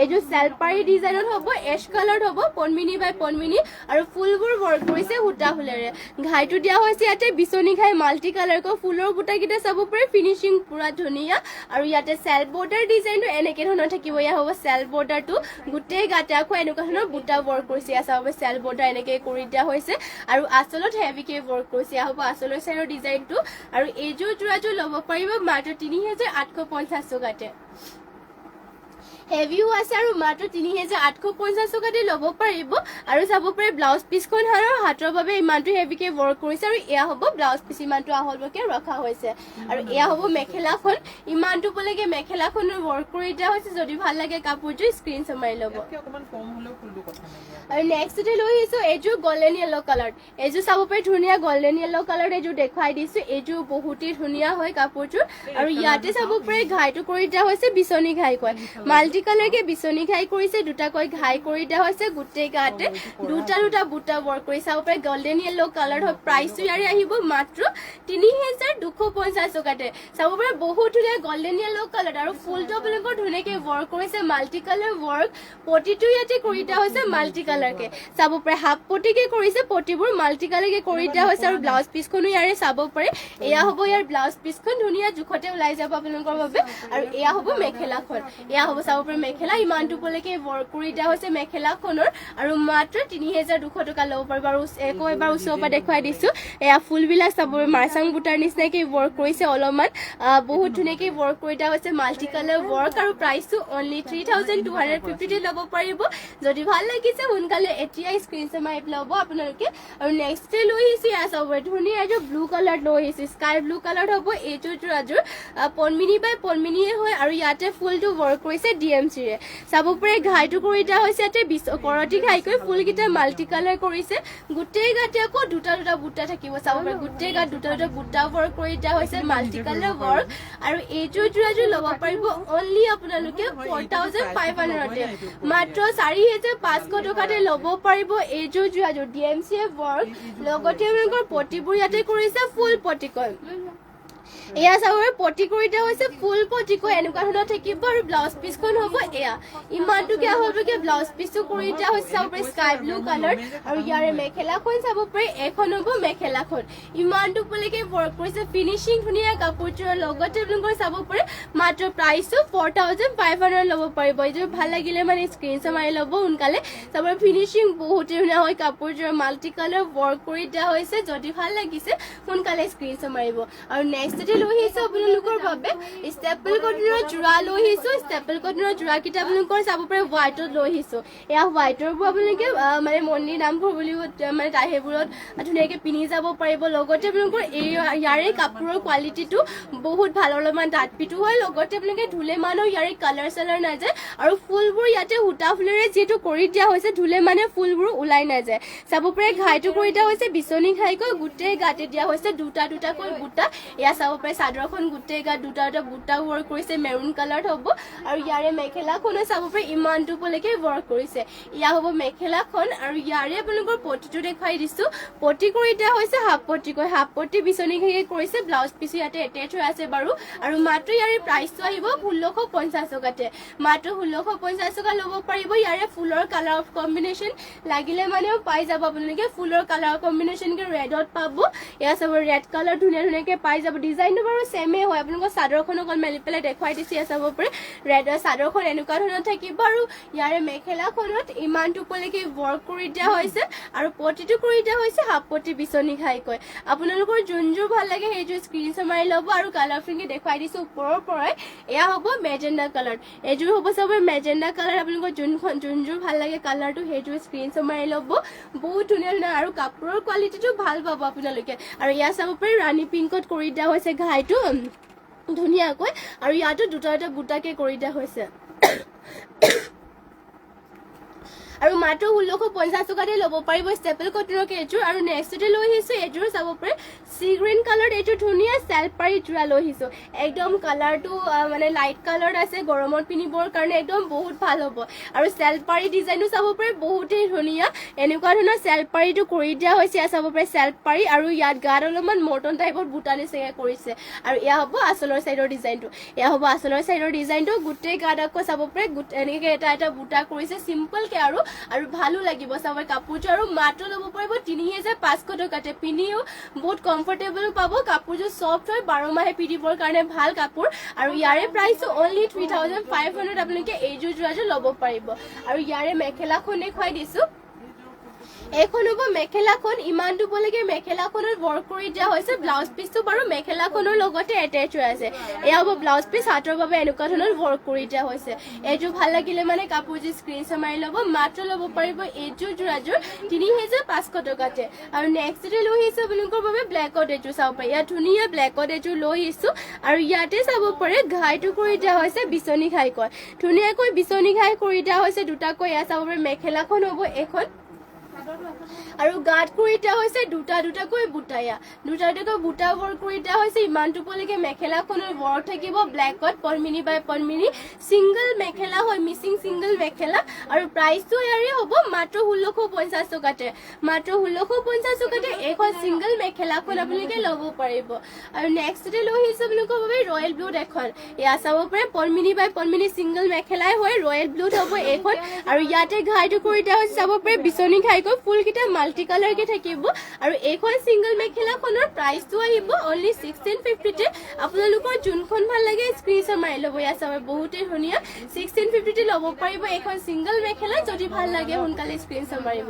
Speaker 1: এইযোৰ চেলপাৰী ডিজাইনত হ'ব এছ কালাৰ হ'ব 15 মিনিট বাই 15 মিনিট আৰু ফুলবোৰ ৱৰ্ক কৰিছে সূতা ফুলেৰে ঘাইটো দিয়া হৈছে ইয়াতে বিচনী ঘাই মাল্টি কালাৰকৈ ফুলৰ বুটাকেইটা চাব পাৰে ফিনিচিং পুৰা ধুনীয়া আৰু ইয়াতে চেল বৰ্ডাৰ ডিজাইনটো এনেকে ধৰণৰ থাকিব ইয়া হ'ব চেল বৰ্ডাৰটো গোটেই গাতে আকৌ এনেকুৱা ধৰণৰ বুটা ৱৰ্ক কৰিছে ইয়া চাব চেল বৰ্ডাৰ এনেকে কৰি দিয়া হৈছে আৰু আচলত হেভিকে ৱৰ্ক কৰিছে ইয়া হ'ব আচলৰ চাইডৰ ডিজাইনটো আৰু এইযোৰ যোৰাযোৰ ল'ব পাৰিব মাত্ৰ 3,850 টকাতে হেভিও আছে আৰু মাত্ৰ 3,850 টকাতে ল'ব পাৰিব আৰু চাব পাৰে ব্লাউজ পিছখন আৰু হাতৰ বাবে ইমানটো হেভিকে ৱৰ্ক কৰিছে আৰু এয়া হ'ব ব্লাউজ পিছ ইমানটো আহলকে ৰখা হৈছে আৰু এয়া হ'ব মেখেলাখন ইমানটো পলৈকে মেখেলাখনৰ ৱৰ্ক কৰি দিয়া হৈছে যদি ভাল লাগে কাপোৰযোৰ স্ক্ৰীনশ্বট মাৰি ল'ব আৰু নেক্সটতে লৈ আহিছো এইযোৰ গল্ডেন য়েলো কালাৰ এইযোৰ চাব পাৰে ধুনীয়া গল্ডেন য়েলো কালাৰ এইযোৰ দেখুৱাই দিছো এইযোৰ বহুতেই ধুনীয়া হয় কাপোৰযোৰ আৰু ইয়াতে চাব পাৰে ঘাইটো কৰি দিয়া হৈছে বিচনী ঘাই কয় মাল্টি মাল্টি কালাৰকে বিচনী ঘাই কৰিছে দুটাকৈ ঘাই কৰি দিয়া হৈছে গোটেই গাতে দুটা দুটা বুটা ৱৰ্ক কৰি চাব পাৰে গোল্ডেন য়েলো কালাৰ হয় প্ৰাইসটো ইয়াৰে আহিব মাত্ৰ 3250 টকাতে চাব পাৰে বহুত ধুনীয়া গোল্ডেন য়েলো কালাৰ আৰু ফুলটো আপোনালোকৰ ধুনীয়াকৈ ৱৰ্ক কৰিছে মাল্টি কালাৰ ৱৰ্ক পটিটো ইয়াতে কৰি দিয়া হৈছে মাল্টি কালাৰকে চাব পাৰে হাফ পটিকে কৰিছে পটিবোৰ মাল্টি কালাৰকে কৰি দিয়া হৈছে আৰু ব্লাউজ পিছখনো ইয়াৰে চাব পাৰে এয়া হ'ব ইয়াৰ ব্লাউজ পিছখন ধুনীয়া জুখতে ওলাই যাব আপোনালোকৰ বাবে আৰু এয়া হ'ব মেখেলাখন এয়া হ'ব চাব পাৰে মেখেলা ইমানটো পলৈকে ৱৰ্ক কৰি দিয়া হৈছে মেখেলাখনৰ আৰু মাত্ৰ 3200 টকা ল'ব পাৰিব আৰু এবাৰ ওচৰৰ পৰা দেখুৱাই দিছো এয়া ফুলবিলাক চাব মাৰ্চাং বুটাৰ নিচিনাকৈ ৱৰ্ক কৰিছে অলপমান বহুত ধুনীয়াকৈ ৱৰ্ক কৰি দিয়া হৈছে মাল্টি কালাৰ ৱৰ্ক আৰু প্ৰাইচটো অনলি 3250 ল'ব পাৰিব যদি ভাল লাগিছে সোনকালে এতিয়া স্ক্ৰীনশ্বট মাৰি ল'ব আপোনালোকে আৰু নেক্সট লৈ আহিছে এয়া চাব ধুনীয়া এইটো ব্লু কালাৰ লৈ আহিছে স্কাই ব্লু কালাৰ হ'ব এইটো যোৰাযোৰ পনমিনি বাই পনমিনিয়ে হয় আৰু ইয়াতে ফুলটো ৱৰ্ক কৰিছে ডিএমচিৰে চাব পাৰে ঘাইটো কৰি দিয়া হৈছে ইয়াতে কৰতি ঘাইকৈ ফুলকেইটা মাল্টি কালাৰ কৰিছে গোটেই গাতে আকৌ দুটা দুটা বুটা থাকিব চাব পাৰে গোটেই গাত দুটা দুটা বুটা ৱৰ্ক কৰি দিয়া হৈছে মাল্টি কালাৰ ৱৰ্ক আৰু এইটো যোৰাযোৰ ল'ব পাৰিব অনলি আপোনালোকে 4500 মাত্ৰ 4500 টকাতে ল'ব পাৰিব এইযোৰ যোৰাযোৰ ডিএমচিয়ে ৱৰ্ক লগতে আপোনালোকৰ পটিবোৰ ইয়াতে কৰিছে ফুল পটিকৈ এয়া চাবৰ পটি কৰি দিয়া হৈছে ফুল পটিকৈ এনেকুৱা ধৰণৰ থাকিব আৰু ব্লাউজ পিছখন হ'ব এয়া ইমানটো কিয় হ'ব কি ব্লাউজ পিছটো কৰি দিয়া হৈছে চাব পাৰে স্কাই ব্লু কালাৰ আৰু ইয়াৰে মেখেলাখন চাব পাৰে এখন হ'ব মেখেলাখন ইমানটো পলৈকে ৱৰ্ক কৰিছে ফিনিচিং ধুনীয়া কাপোৰটোৰ লগতে আপোনালোকৰ চাব পাৰে মাত্ৰ প্ৰাইচটো 4500 ল'ব পাৰিব এইযোৰ ভাল লাগিলে মানে স্ক্ৰীনশ্বট মাৰি ল'ব সোনকালে চাব ফিনিচিং বহুত ধুনীয়া হয় কাপোৰটোৰ মাল্টি কালাৰ ৱৰ্ক কৰি দিয়া হৈছে যদি ভাল লাগিছে সোনকালে স্ক্ৰীনশ্বট মাৰিব আৰু নেক্সট লৈ আহিছো আপোনালোকৰ বাবে ষ্টেপল কটনৰ যোৰা লৈ আহিছো ষ্টেপল কটনৰ যোৰা কিটা আপোনালোকৰ চাব পাৰে হোৱাইটত লৈ আহিছো এয়া হোৱাইটৰ পৰা আপোনালোকে মানে মন্দিৰ নামঘৰ বুলি মানে সেইবোৰত ধুনীয়াকৈ পিন্ধি যাব পাৰিব লগতে আপোনালোকৰ ইয়াৰে কাপোৰৰ কোৱালিটিটো বহুত ভাল অলপমান ডাঠ পিঠো হয় লগতে আপোনালোকে ধুলে মানো ইয়াৰে কালাৰ চালাৰ নাযায় আৰু ফুলবোৰ ইয়াতে সূতা ফুলেৰে যিহেতু কৰি দিয়া হৈছে ধুলে মানে ফুলবোৰ ওলাই নাযায় চাব পাৰে ঘাইটো কৰি দিয়া হৈছে বিচনী ঘাইকৈ গোটেই গাতে দিয়া হৈছে দুটা দুটাকৈ বুটা এয়া চাব পাৰে চাদৰখন গোটেই গাত দুটা দুটা বুটা ৱৰ্ক কৰিছে মেৰুন কালাৰ হ'ব আৰু ইয়াৰে মেখেলাখনো চাব পাৰে ইমানটো পলৈকে ৱৰ্ক কৰিছে ইয়া হ'ব মেখেলাখন আৰু ইয়াৰে আপোনালোকৰ পটিটো দেখুৱাই দিছো পটি কৰি দিয়া হৈছে হাফ পটিকৈ হাফ পটি বিচনী ঘাইকৈ কৰিছে ব্লাউজ পিছ ইয়াতে এটেচ হৈ আছে বাৰু আৰু মাত্ৰ ইয়াৰে প্ৰাইচটো আহিব 1650 টকাতে মাত্ৰ 1650 টকা ল'ব পাৰিব ইয়াৰে ফুলৰ কালাৰ কম্বিনেশ্যন লাগিলে মানেও পাই যাব আপোনালোকে ফুলৰ কালাৰ কম্বিনেশ্যনকে ৰেডত পাব এয়া চাব ৰেড কালাৰ ধুনীয়া ধুনীয়াকৈ পাই যাব ডিজাইনটো বাৰু সেমে হয় আপোনালোকৰ চাদৰখন অকল মেলি পেলাই দেখুৱাই দিছে চাব পাৰে ৰেড চাদৰখন এনেকুৱা ধৰণৰ থাকিব আৰু ইয়াৰে মেখেলাখনত ইমানটো পলৈকে ৱৰ্ক কৰি দিয়া হৈছে আৰু পটিটো কৰি দিয়া হৈছে হাফ পটি বিচনী ঘাইকৈ আপোনালোকৰ যোনযোৰ ভাল লাগে সেইযোৰ স্ক্ৰীনশ্বট মাৰি ল'ব আৰু কালাৰ ফ্ৰিংকে দেখুৱাই দিছো ওপৰৰ পৰাই এয়া হ'ব মেজেণ্ডা কালাৰ এইযোৰ হ'ব চাব মেজেণ্ডা কালাৰ আপোনালোকৰ যোনযোৰ ভাল লাগে কালাৰটো সেইযোৰ স্ক্ৰীনশ্বট মাৰি ল'ব বহুত ধুনীয়া ধুনীয়া আৰু কাপোৰৰ কোৱালিটিটো ভাল পাব আপোনালোকে আৰু ইয়াত চাব পাৰে ৰাণী পিংকত কৰি দিয়া হৈছে ঘাইটো ধুনীয়াকৈ আৰু ইয়াতো দুটা দুটা বুটাকে কৰি দিয়া হৈছে আৰু মাত্ৰ 1650 টকাতে ল'ব পাৰিব ষ্টেপল কটনৰ এইযোৰ আৰু নেক্সটতে লৈ আহিছো এইযোৰ চাব পাৰে সি গ্ৰীণ কালাৰ এইযোৰ ধুনীয়া চেল্ফ পাৰি যোৰা লৈ আহিছো একদম কালাৰটো মানে লাইট কালাৰ আছে গৰমত পিন্ধিবৰ কাৰণে একদম বহুত ভাল হ'ব আৰু চেল্ফ পাৰি ডিজাইনটো চাব পাৰে বহুতেই ধুনীয়া এনেকুৱা ধৰণৰ চেল্ফ পাৰিটো কৰি দিয়া হৈছে ইয়াত চাব পাৰে চেল্ফ পাৰি আৰু ইয়াত গাত অলপমান মৰ্টন টাইপৰ বুটা নিচিনাকৈ কৰিছে আৰু এয়া হ'ব আচলৰ চাইডৰ ডিজাইনটো এয়া হ'ব আচলৰ চাইডৰ ডিজাইনটো গোটেই গাত আকৌ চাব পাৰে এনেকৈ এটা এটা বুটা কৰিছে চিম্পলকৈ আৰু ভালো লাগিব চাব কাপোৰটো আৰু মাত্ৰ ল'ব পাৰিব 3500 টকাতে পিন্ধিও বহুত কমফৰ্টেবল পাব কাপোৰযোৰ সফ্ট হয় 12 মাহে পিন্ধিবৰ কাৰণে ভাল কাপোৰ আৰু ইয়াৰে প্ৰাইচটো অনলি 3500 আপোনালোকে এইযোৰ যোৰাযোৰ ল'ব পাৰিব আৰু ইয়াৰে মেখেলাখন দেখুৱাই দিছো এখন হ'ব মেখেলাখন ইমানটো পলৈকে মেখেলাখনত ৱৰ্ক কৰি দিয়া হৈছে ব্লাউজ পিছটো বাৰু মেখেলাখনৰ লগতে এটেচ হৈ আছে এয়া হ'ব ব্লাউজ পিছ হাতৰ বাবে এনেকুৱা ধৰণৰ ৱৰ্ক কৰি দিয়া হৈছে এইযোৰ ভাল লাগিলে মানে কাপোৰযোৰ স্ক্ৰীনশ্বট মাৰি ল'ব মাত্ৰ ল'ব পাৰিব এইযোৰ যোৰাযোৰ 3500 টকাতে আৰু নেক্সটতে লৈ আহিছো আপোনালোকৰ বাবে ব্লেকত এইযোৰ চাব পাৰে ইয়াত ধুনীয়া ব্লেকত এইযোৰ লৈ আহিছো আৰু ইয়াতে চাব পাৰে ঘাইটো কৰি দিয়া হৈছে বিচনী ঘাইকৈ ধুনীয়াকৈ বিচনী ঘাই কৰি দিয়া হৈছে দুটাকৈ এয়া চাব পাৰে মেখেলাখন হ'ব এখন আৰু গাত কৰি দিয়া হৈছে দুটা দুটাকৈ বুটায়া বুটা ৱৰ্ক কৰি দিয়া হৈছে ইমানটো পলৈকে মেখেলাখনৰ ৱৰ্ক থাকিব ব্লেকত পৰমিনি বাই পৰমিনি সিংগল মেখেলা হয় মিচিং সিংগল মেখেলা আৰু প্ৰাইসটো ইয়াৰে হ'ব মাত্ৰ 1650 টকাতে মাত্ৰ 1650 টকাতে এখন সিংগল মেখেলাখন আপোনালোকে ল'ব পাৰিব আৰু নেক্সটতে লৈ আহিছে আপোনালোকৰ বাবে ৰয়েল ব্লু এখন ইয়া চাব পাৰে পৰমিনি বাই পৰমিনি সিংগল মেখেলাই হয় ৰয়েল ব্লুত হ'ব এখন আৰু ইয়াতে ঘাইটো কৰি দিয়া হৈছে চাব পাৰে বিচনী ঘাইকৈ ফুল কিটা মাল্টি কালাৰ কে থাকিব আৰু এখন সিংগল মেখেলাখনৰ প্ৰাইসটো আহিব অনলি 1650 তে আপোনালোকৰ যোনখন ভাল লাগে স্ক্ৰিনশ্বট মাৰি ল'ব ইয়া চাব বহুতে ধুনীয়া 1650 তে ল'ব পাৰিব এখন সিংগল মেখেলা যদি ভাল লাগে সোনকালে স্ক্ৰিনশ্বট মাৰিব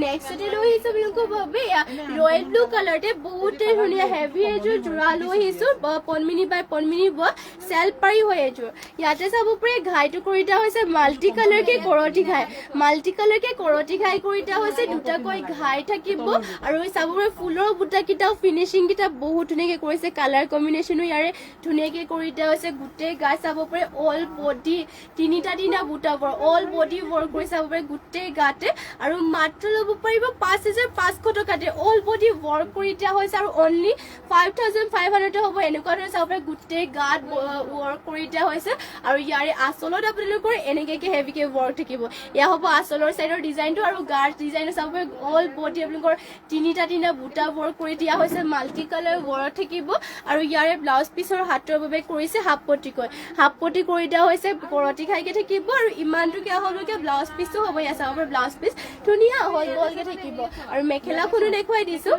Speaker 1: নেক্সটতে লৈ আহিছে আপোনালোকৰ বাবে ৰয়েল ব্লু কালাৰতে বহুতে ধুনীয়া হেভি এযোৰ জোৰা লৈ আহিছো পৰমিনি বাই পৰমিনি চেল পাৰি হয় এযোৰ ইয়াতে চাব পাৰে ঘাইটো কৰি দিয়া হৈছে মাল্টি কালাৰ কে কৰটি ঘাই কৰি দিয়া হৈছে দুটাকৈ ঘাই থাকিব আৰু চাব পাৰে ফুলৰ বুটা কিটাও ফিনিশিং কিটা বহুত ধুনীয়াকে কৰিছে কালাৰ কম্বিনেশনো ইয়াৰে ধুনীয়াকে কৰি দিয়া হৈছে গোটেই গা চাব পাৰে অল বডি তিনিটা বুটা অল বডি ৱৰ্ক কৰি চাব পাৰে গোটেই গাতে আৰু মাত্ৰ ল'ব পাৰিব 5500 টকাতে অল বডি ৱৰ্ক কৰি দিয়া হৈছে আৰু অনলি 5500 হ'ব এনেকুৱা ধৰণে চাব পাৰে গোটেই গাত ৱৰ্ক কৰি দিয়া হৈছে আৰু ইয়াৰে আচলত আপোনালোকৰ এনেকে হেভিকে ৱৰ্ক থাকিব ইয়া হ'ব আচলৰ সাইডৰ ডিজাইনটো আৰু গাৰ ডিজাইন চাব পাৰে অল বডি আপোনালোকৰ তিনিটা বুটা ৱৰ্ক কৰি দিয়া হৈছে মাল্টি কালাৰ ৱৰ্ক থাকিব আৰু ইয়াৰে ব্লাউজ পিছৰ হাতৰ বাবে কৰিছে হাফ পটি কৰি দিয়া হৈছে কৰটি খাইকে থাকিব আৰু ইমানটো কিয় হ'বকে ব্লাউজ পিছটো হ'ব ইয়া চাব পাৰে ব্লাউজ পিছ ধুনীয়া হলকে থাকিব আৰু মেখেলাখনো দেখুৱাই দিছো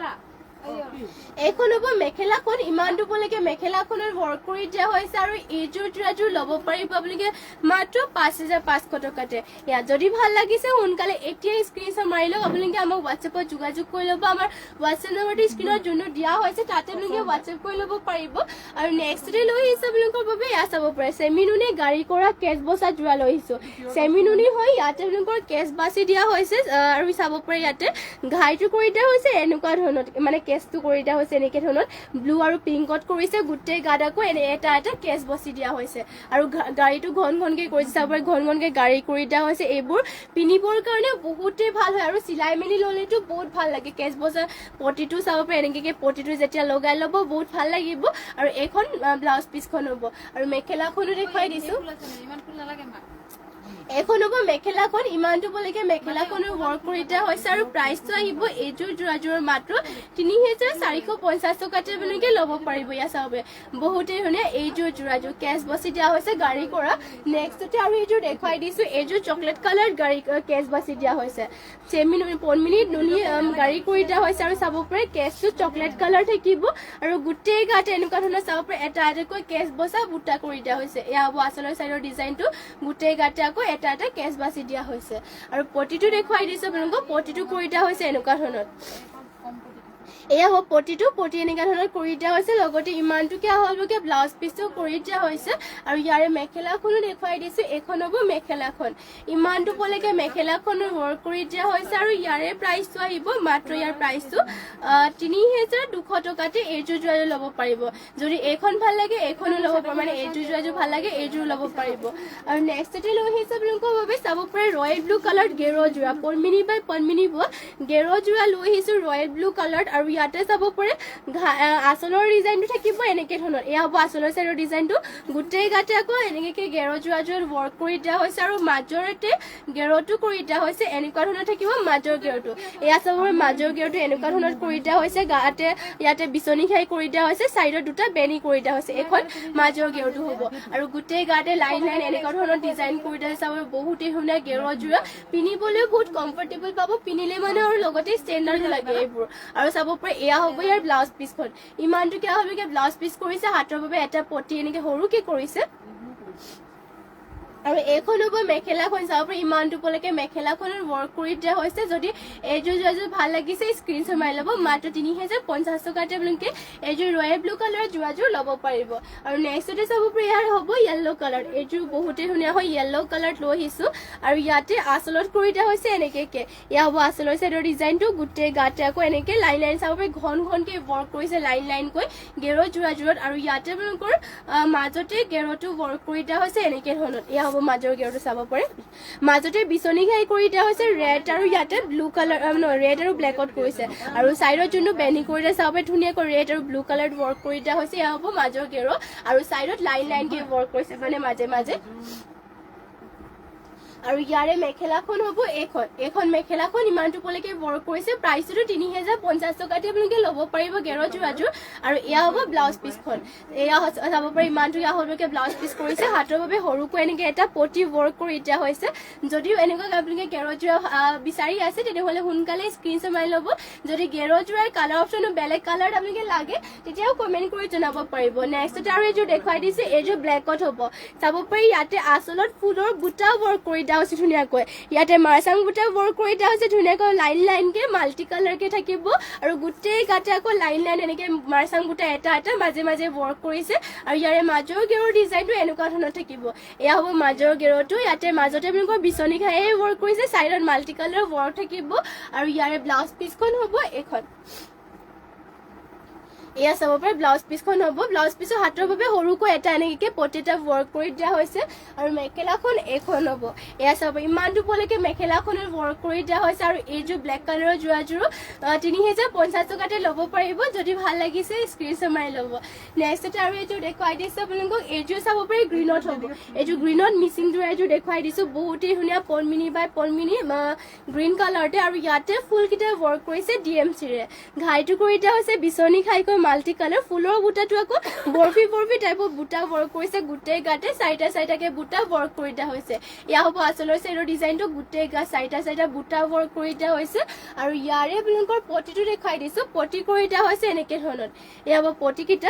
Speaker 1: এখন হ'ব মেখেলাখন ইমানটো পলৈকে মেখেলাখনৰ ৱৰ্ক কৰি দিয়া হৈছে আৰু এইযোৰ জোৰাযোৰ ল'ব পাৰিব আপোনালোকে মাত্ৰ 5500 টকাতে ইয়া যদি ভাল লাগিছে সোনকালে এতিয়া স্ক্ৰিনশ্বট মাৰি লওক আপোনালোকে আমাক হোৱাটছএপত যোগাযোগ কৰি ল'ব আমাৰ হোৱাটছএপ নম্বৰটো স্ক্ৰিনত যোনটো দিয়া হৈছে তাতে আপোনালোকে হোৱাটছএপ কৰি ল'ব পাৰিব আৰু নেক্সটতে লৈ আহিছে আপোনালোকৰ বাবে ইয়া চাব পাৰে চেমিনুনি গাড়ী কৰা কেছ বচা জোৰা লৈ আহিছো চেমিনুনি হয় ইয়াতে আপোনালোকৰ কেছ বাছি দিয়া হৈছে আৰু চাব পাৰে ইয়াতে ঘাইটো কৰি দিয়া হৈছে এনেকুৱা ধৰণৰ মানে কেছটো কৰি দিয়া হৈছে এনেকে ধৰণৰ ব্লু আৰু পিংকত কৰিছে গোটেই গাত আকৌ এটা কেছ বচি দিয়া হৈছে আৰু গাড়ীটো ঘনকে কৰিছে চাব পাৰে ঘনকে গাড়ী কৰি দিয়া হৈছে এইবোৰ পিনিবৰ কাৰণে বহুতে ভাল হয় আৰু চিলাই মেলি ল'লেতো বহুত ভাল লাগে কেছ বচা পটিটো চাব পাৰে এনেকে পটিটো যেতিয়া লগাই ল'ব বহুত ভাল লাগিব আৰু এখন ব্লাউজ পিছখন হ'ব আৰু মেখেলাখনো দেখুৱাই দিছো এখন হ'ব মেখেলাখন ইমানটো পলৈকে মেখেলাখনৰ ৱৰ্ক কৰি দিয়া হৈছে আৰু প্ৰাইসটো আহিব এইযোৰ জোৰাযোৰৰ মাত্ৰ 3450 টকাতে আপোনালোকে ল'ব পাৰিব ইয়া চাব বহুতে ধুনীয়া এইযোৰ জোৰাযোৰ কেছ বচি দিয়া হৈছে গাড়ী কৰা নেক্সটতে আৰু এইযোৰ দেখুৱাই দিছো এইযোৰ চকলেট কালাৰ গাড়ী কেছ বচি দিয়া হৈছে পৰমিনি নুনি গাড়ী কৰি দিয়া হৈছে আৰু চাব পাৰে কেছটো চকলেট কালাৰ থাকিব আৰু গোটেই গাতে এনেকুৱা ধৰণৰ চাব পাৰে এটাকৈ কেছ বচা বুটা কৰি দিয়া হৈছে এয়া হ'ব আচলৰ চাইডৰ ডিজাইনটো গোটেই গাতে আকৌ এটা কেছ বাছি দিয়া হৈছে আৰু পটিটো দেখুৱাই দিছো আপোনালোকক পটিটো কৰি দিয়া হৈছে এনেকুৱা ধৰণৰ এয়া হ'ব পটি এনেকুৱা ধৰণৰ কৰি দিয়া হৈছে লগতে ইমানটো কিয় হ'লকে ব্লাউজ পিছটো কৰি দিয়া হৈছে আৰু ইয়াৰে মেখেলাখনো দেখুৱাই দিছো এখন হ'ব মেখেলাখন ইমানটো পলৈকে মেখেলাখনৰ ৱৰ্ক কৰি দিয়া হৈছে আৰু ইয়াৰে প্ৰাইসটো আহিব মাত্ৰ ইয়াৰ প্ৰাইসটো 3200 টকাতে এইযোৰ জোৰা ল'ব পাৰিব যদি এখন ভাল লাগে এখনো ল'ব পাৰিব মানে এইযোৰ জোৰাযোৰ ভাল লাগে এইযোৰ ল'ব পাৰিব আৰু নেক্সটতে লৈ আহিছে আপোনালোকৰ বাবে চাব পাৰে ৰয়েল ব্লু কালাৰ গেৰো জোৰা পৰমিনি বাই পৰমিনি গেৰো জোৰা লৈ আহিছো ৰয়েল ব্লু কালাৰ আৰু ইয়াতে চাব পাৰে আচলৰ ডিজাইনটো থাকিব এনেকে ধৰণৰ এয়া হ'ব আচলৰ সাইডৰ ডিজাইনটো গোটেই গাতে আকৌ এনেকে গেৰো জোৰাযোৰ ৱৰ্ক কৰি দিয়া হৈছে আৰু মাজৰতে গেৰোটো কৰি দিয়া হৈছে এনেকুৱা ধৰণৰ থাকিব মাজৰ গেৰোটো এয়া চাব পাৰে মাজৰ গেৰোটো এনেকুৱা ধৰণৰ কৰি দিয়া হৈছে গাতে ইয়াতে বিচনী খাই কৰি দিয়া হৈছে সাইডৰ দুটা বেনি কৰি দিয়া হৈছে এখন মাজৰ গেৰোটো হ'ব আৰু গোটেই গাতে লাইন এনেকুৱা ধৰণৰ ডিজাইন কৰি দিয়া হৈছে আৰু বহুতে ধুনীয়া গেৰো জোৰা পিন্ধিবলৈ বহুত কমফৰ্টেবল পাব পিন্ধিলে মানে আৰু লগতে ষ্টেণ্ডাৰ্ড লাগে এইবোৰ আৰু চাব পাৰে এয়া হ'ব ইয়াৰ ব্লাউজ পিছখন ইমানটো কিয় হ'বকে ব্লাউজ পিছ কৰিছে হাতৰ বাবে এটা পটি এনেকে সৰুকে কৰিছে আৰু এইখন হ'ব মেখেলাখন চাব পাৰে ইমানটো পলৈকে মেখেলাখনৰ ৱৰ্ক কৰি দিয়া হৈছে যদি এইযোৰ জোৰাযোৰ ভাল লাগিছে স্ক্ৰিনশ্বট মাৰি ল'ব মাত্ৰ 3050 টকাতে আপোনালোকে এইযোৰ ৰয়েল ব্লু কালাৰৰ জোৰাযোৰ ল'ব পাৰিব আৰু নেক্সটতে চাব পাৰে ইয়াৰ হ'ব য়েল্লো কালাৰ এইযোৰ বহুতে ধুনীয়া হয় য়েল্লো কালাৰ লৈ আহিছো আৰু ইয়াতে আচলত কৰি দিয়া হৈছে এনেকে এয়া হ'ব আচলৰ সাইডৰ ডিজাইনটো গোটেই গাতে আকৌ এনেকে লাইন চাব পাৰে ঘনকে ৱৰ্ক কৰিছে লাইনকৈ গেৰো জোৰাযোৰত আৰু ইয়াতে আপোনালোকৰ মাজতে গেৰোটো ৱৰ্ক কৰি দিয়া হৈছে এনেকে ধৰণৰ এয়া হ'ব মাজৰ গেৰটো চাব পাৰে মাজতে বিচনী ঘাই কৰি দিয়া হৈছে ৰেড আৰু ইয়াতে ব্লু কালাৰ ৰেড আৰু ব্লেকত কৰিছে আৰু সাইডত যোনটো বেনি কৰি দিয়া চাব পাৰে ধুনীয়াকৈ ৰেড আৰু ব্লু কালাৰ ৱৰ্ক কৰি দিয়া হৈছে এয়া হ'ব মাজৰ গেৰ আৰু সাইডত লাইন লাইন কে ৱৰ্ক কৰিছে মানে মাজে মাজে আৰু ইয়াৰে মেখেলাখন হ'ব এখন মেখেলাখন ইমানটো পলৈকে ৱৰ্ক কৰিছে প্ৰাইচটো 3050 টকাতে আপোনালোকে ল'ব পাৰিব গেৰ যোৰাযোৰ আৰু এয়া হ'ব ব্লাউজ পিছখন এয়া চাব পাৰি ইমানটো ইয়া হ'লকে ব্লাউজ পিছ কৰিছে হাতৰ বাবে সৰুকৈ এনেকৈ এটা পটি ৱৰ্ক কৰি দিয়া হৈছে যদিও এনেকুৱা আপোনালোকে গেৰ যোৰা বিচাৰি আছে তেনেহ'লে সোনকালে স্ক্ৰীনশ্বট মাৰি ল'ব যদি গেৰ যোৰাৰ কালাৰ অপশ্যনো বেলেগ কালাৰ আপোনালোকে লাগে তেতিয়াও কমেণ্ট কৰি জনাব পাৰিব নেক্সটতে আৰু এইযোৰ দেখুৱাই দিছে এইযোৰ ব্লেকত হ'ব চাব পাৰি ইয়াতে আচলত ফুলৰ বুটা ৱৰ্ক কৰি দিয়া হৈছে ধুনীয়াকৈ ইয়াতে মাৰচাং বুটা ৱৰ্ক কৰি দিয়া হৈছে ধুনীয়াকৈ লাইন লাইনকে মাল্টি কালাৰকে থাকিব আৰু গোটেই গাতে আকৌ লাইন লাইন এনেকৈ মাৰচাং বুটা এটা এটা মাজে মাজে ৱৰ্ক কৰিছে আৰু ইয়াৰে মাজৰ গেৰৰ ডিজাইনটো এনেকুৱা ধৰণৰ থাকিব এয়া হ'ব মাজৰ গেৰটো ইয়াতে মাজতে আপোনালোকৰ বিচনী ঘাই ৱৰ্ক কৰিছে চাইডত মাল্টি কালাৰ ৱৰ্ক থাকিব আৰু ইয়াৰে ব্লাউজ পিছখন হ'ব এখন এয়া চাব পাৰে ব্লাউজ পিছখন হ'ব ব্লাউজ পিছৰ হাতৰ বাবে সৰুকৈ এটা এনেকৈ পটেটা ৱৰ্ক কৰি দিয়া হৈছে আৰু মেখেলাখন এখন হ'ব এয়া চাব পাৰে ইমানটো পলৈকে মেখেলাখনত ৱৰ্ক কৰি দিয়া হৈছে আৰু এইযোৰ ব্লেক কালাৰৰ যোৰাযোৰো 3050 টকাতে ল'ব পাৰিব যদি ভাল লাগিছে স্ক্ৰীনশ্বট মাৰি ল'ব নেক্সটতে আৰু এইযোৰ দেখুৱাই দিছোঁ আপোনালোকক এইযোৰ চাব পাৰে গ্ৰীণত হ'ব এইযোৰ গ্ৰীণত মিচিং যোৰা এইযোৰ দেখুৱাই দিছোঁ বহুতেই ধুনীয়া পলমিনি বাই পলমিনি গ্ৰীণ কালাৰতে আৰু ইয়াতে ফুলকেইটা ৱৰ্ক কৰিছে DMCৰে ঘাইটো কৰি দিয়া হৈছে বিচনী ঘাইকৈ মাল্টি কালাৰ ফুলৰ বুটাটো আকৌ বৰফি বৰফি টাইপৰ বুটা ৱৰ্ক কৰিছে গোটেই গাতে চাৰিটাকে বুটা ৱৰ্ক কৰি দিয়া হৈছে এয়া হ'ব আচলৰ চাইডৰ ডিজাইনটো গোটেই গা চাৰিটা বুটা ৱৰ্ক কৰি দিয়া হৈছে আৰু ইয়াৰে আপোনালোকৰ পটিটো দেখুৱাই দিছোঁ পটি কৰি দিয়া হৈছে এনেকৈ ধৰণৰ এয়া হ'ব পটিকেইটা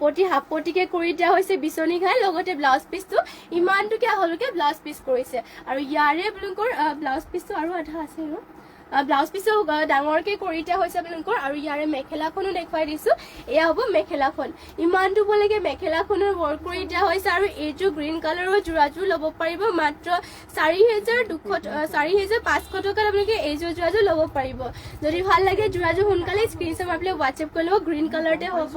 Speaker 1: পটি হাফ পটিকে কৰি দিয়া হৈছে বিচনী ঘাই লগতে ব্লাউজ পিচটো ইমানটোকে হ'লকে ব্লাউজ পিচ কৰিছে আৰু ইয়াৰে আপোনালোকৰ ব্লাউজ পিচটো আৰু আধা আছে আৰু ব্লাউজ পিছো ডাঙৰকে কৰি দিয়া হৈছে আপোনালোকৰ আৰু ইয়াৰে মেখেলাখনো দেখুৱাই দিছোঁ এয়া হ'ব মেখেলাখন ইমানটো পলৈকে মেখেলাখনৰ ৱৰ্ক কৰি দিয়া হৈছে আৰু এইযোৰ গ্ৰীণ কালাৰৰ যোৰাযোৰ ল'ব পাৰিব মাত্ৰ 4500 টকাত আপোনালোকে এইযোৰ যোৰাযোৰ ল'ব পাৰিব যদি ভাল লাগে যোৰাযোৰ সোনকালে স্ক্ৰীনশ্বট মাৰি পেলাই হোৱাটছএপ কৰি ল'ব গ্ৰীণ কালাৰতে হ'ব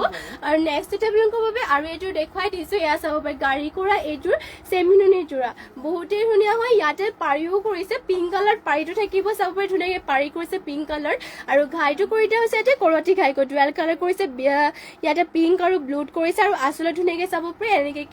Speaker 1: আৰু নেক্সটতে আপোনালোকৰ বাবে আৰু এইযোৰ দেখুৱাই দিছোঁ এয়া চাব পাৰে গাড়ী কৰা এইযোৰ চেমিননিৰ যোৰা বহুতেই ধুনীয়া হয় ইয়াতে পাৰিও কৰিছে পিংক কালাৰ পাৰিটো থাকিব চাব পাৰে ধুনীয়াকৈ পাৰি কৰিছে পিংক কালাৰ আৰু ঘাইটো কৰি দিয়া হৈছে ইয়াতে কৰতি ঘাইকৈ ডুৱেল কালাৰ কৰিছে ইয়াতে পিংক আৰু ব্লুত কৰিছে আৰু আচলত ধুনীয়াকৈ চাব পাৰে এনেকৈ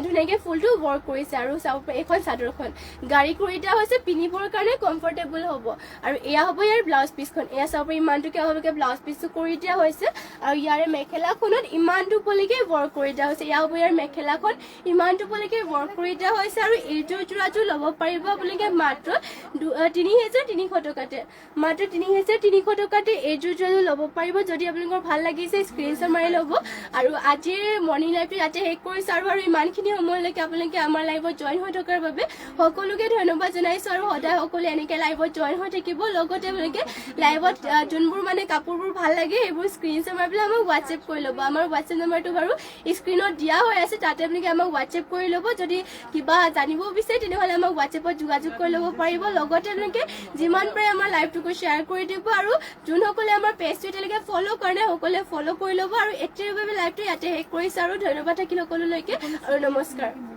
Speaker 1: ধুনীয়াকৈ ফুলটো ৱৰ্ক কৰিছে আৰু চাব পাৰে এইখন চাদৰখন গাড়ী কৰি দিয়া হৈছে পিন্ধিবৰ কাৰণে কমফৰ্টেবল হ'ব আৰু এয়া হ'ব ইয়াৰ ব্লাউজ পিচখন এয়া চাব পাৰে ইমানটোকে হ'লকে ব্লাউজ পিচটো কৰি দিয়া হৈছে আৰু ইয়াৰে মেখেলাখনত ইমানটো পলৈকে ৱৰ্ক কৰি দিয়া হৈছে এয়া হ'ব ইয়াৰ মেখেলাখন ইমানটো পলৈকে ৱৰ্ক কৰি দিয়া হৈছে আৰু এইযোৰ যোৰাযোৰ ল'ব পাৰিব আপোনালোকে মাত্ৰ 3300 টকাতে মাত্ৰ 3300 টকাতে এইযোৰ যোৰাযোৰ ল'ব পাৰিব যদি আপোনালোকৰ ভাল লাগিছে স্ক্ৰীনশ্বট মাৰি ল'ব আৰু আজিৰ মৰ্ণিং লাইভটো ইয়াতে শেষ কৰিছোঁ আৰু ইমানখিনি সময়লৈকে আপোনালোকে আমাৰ লাইভত জইন হৈ থকাৰ বাবে সকলোকে ধন্যবাদ জনাইছোঁ আৰু সদায় সকলোৱে এনেকৈ লাইভত জইন হৈ থাকিব লগতে আপোনালোকে লাইভত যোনবোৰ মানে কাপোৰবোৰ ভাল লাগে সেইবোৰ স্ক্ৰীনশ্বট মাৰি পেলাই আমাক হোৱাটছএপ কৰি ল'ব আমাৰ হোৱাটছএপ নম্বৰটো বাৰু স্ক্ৰীনত দিয়া হৈ আছে তাতে আপোনালোকে আমাক হোৱাটছএপ কৰি ল'ব যদি কিবা জানিব বিচাৰে তেনেহ'লে আমাক হোৱাটছএপত যোগাযোগ কৰি ল'ব পাৰিব লগতে আপোনালোকে যিমান পাৰে আমাৰ লাইভটোকো শ্বেয়াৰ কৰি দিব আৰু যোনসকলে আমাৰ পেজটো এতিয়ালৈকে ফ'ল' কৰা নাই সকলোৱে ফ'ল' কৰি ল'ব আৰু এতিয়াৰ বাবে লাইভটো ইয়াতে শেষ কৰিছোঁ আৰু ধন্যবাদ থাকিল সকলোলৈকে আৰু নমস্কাৰ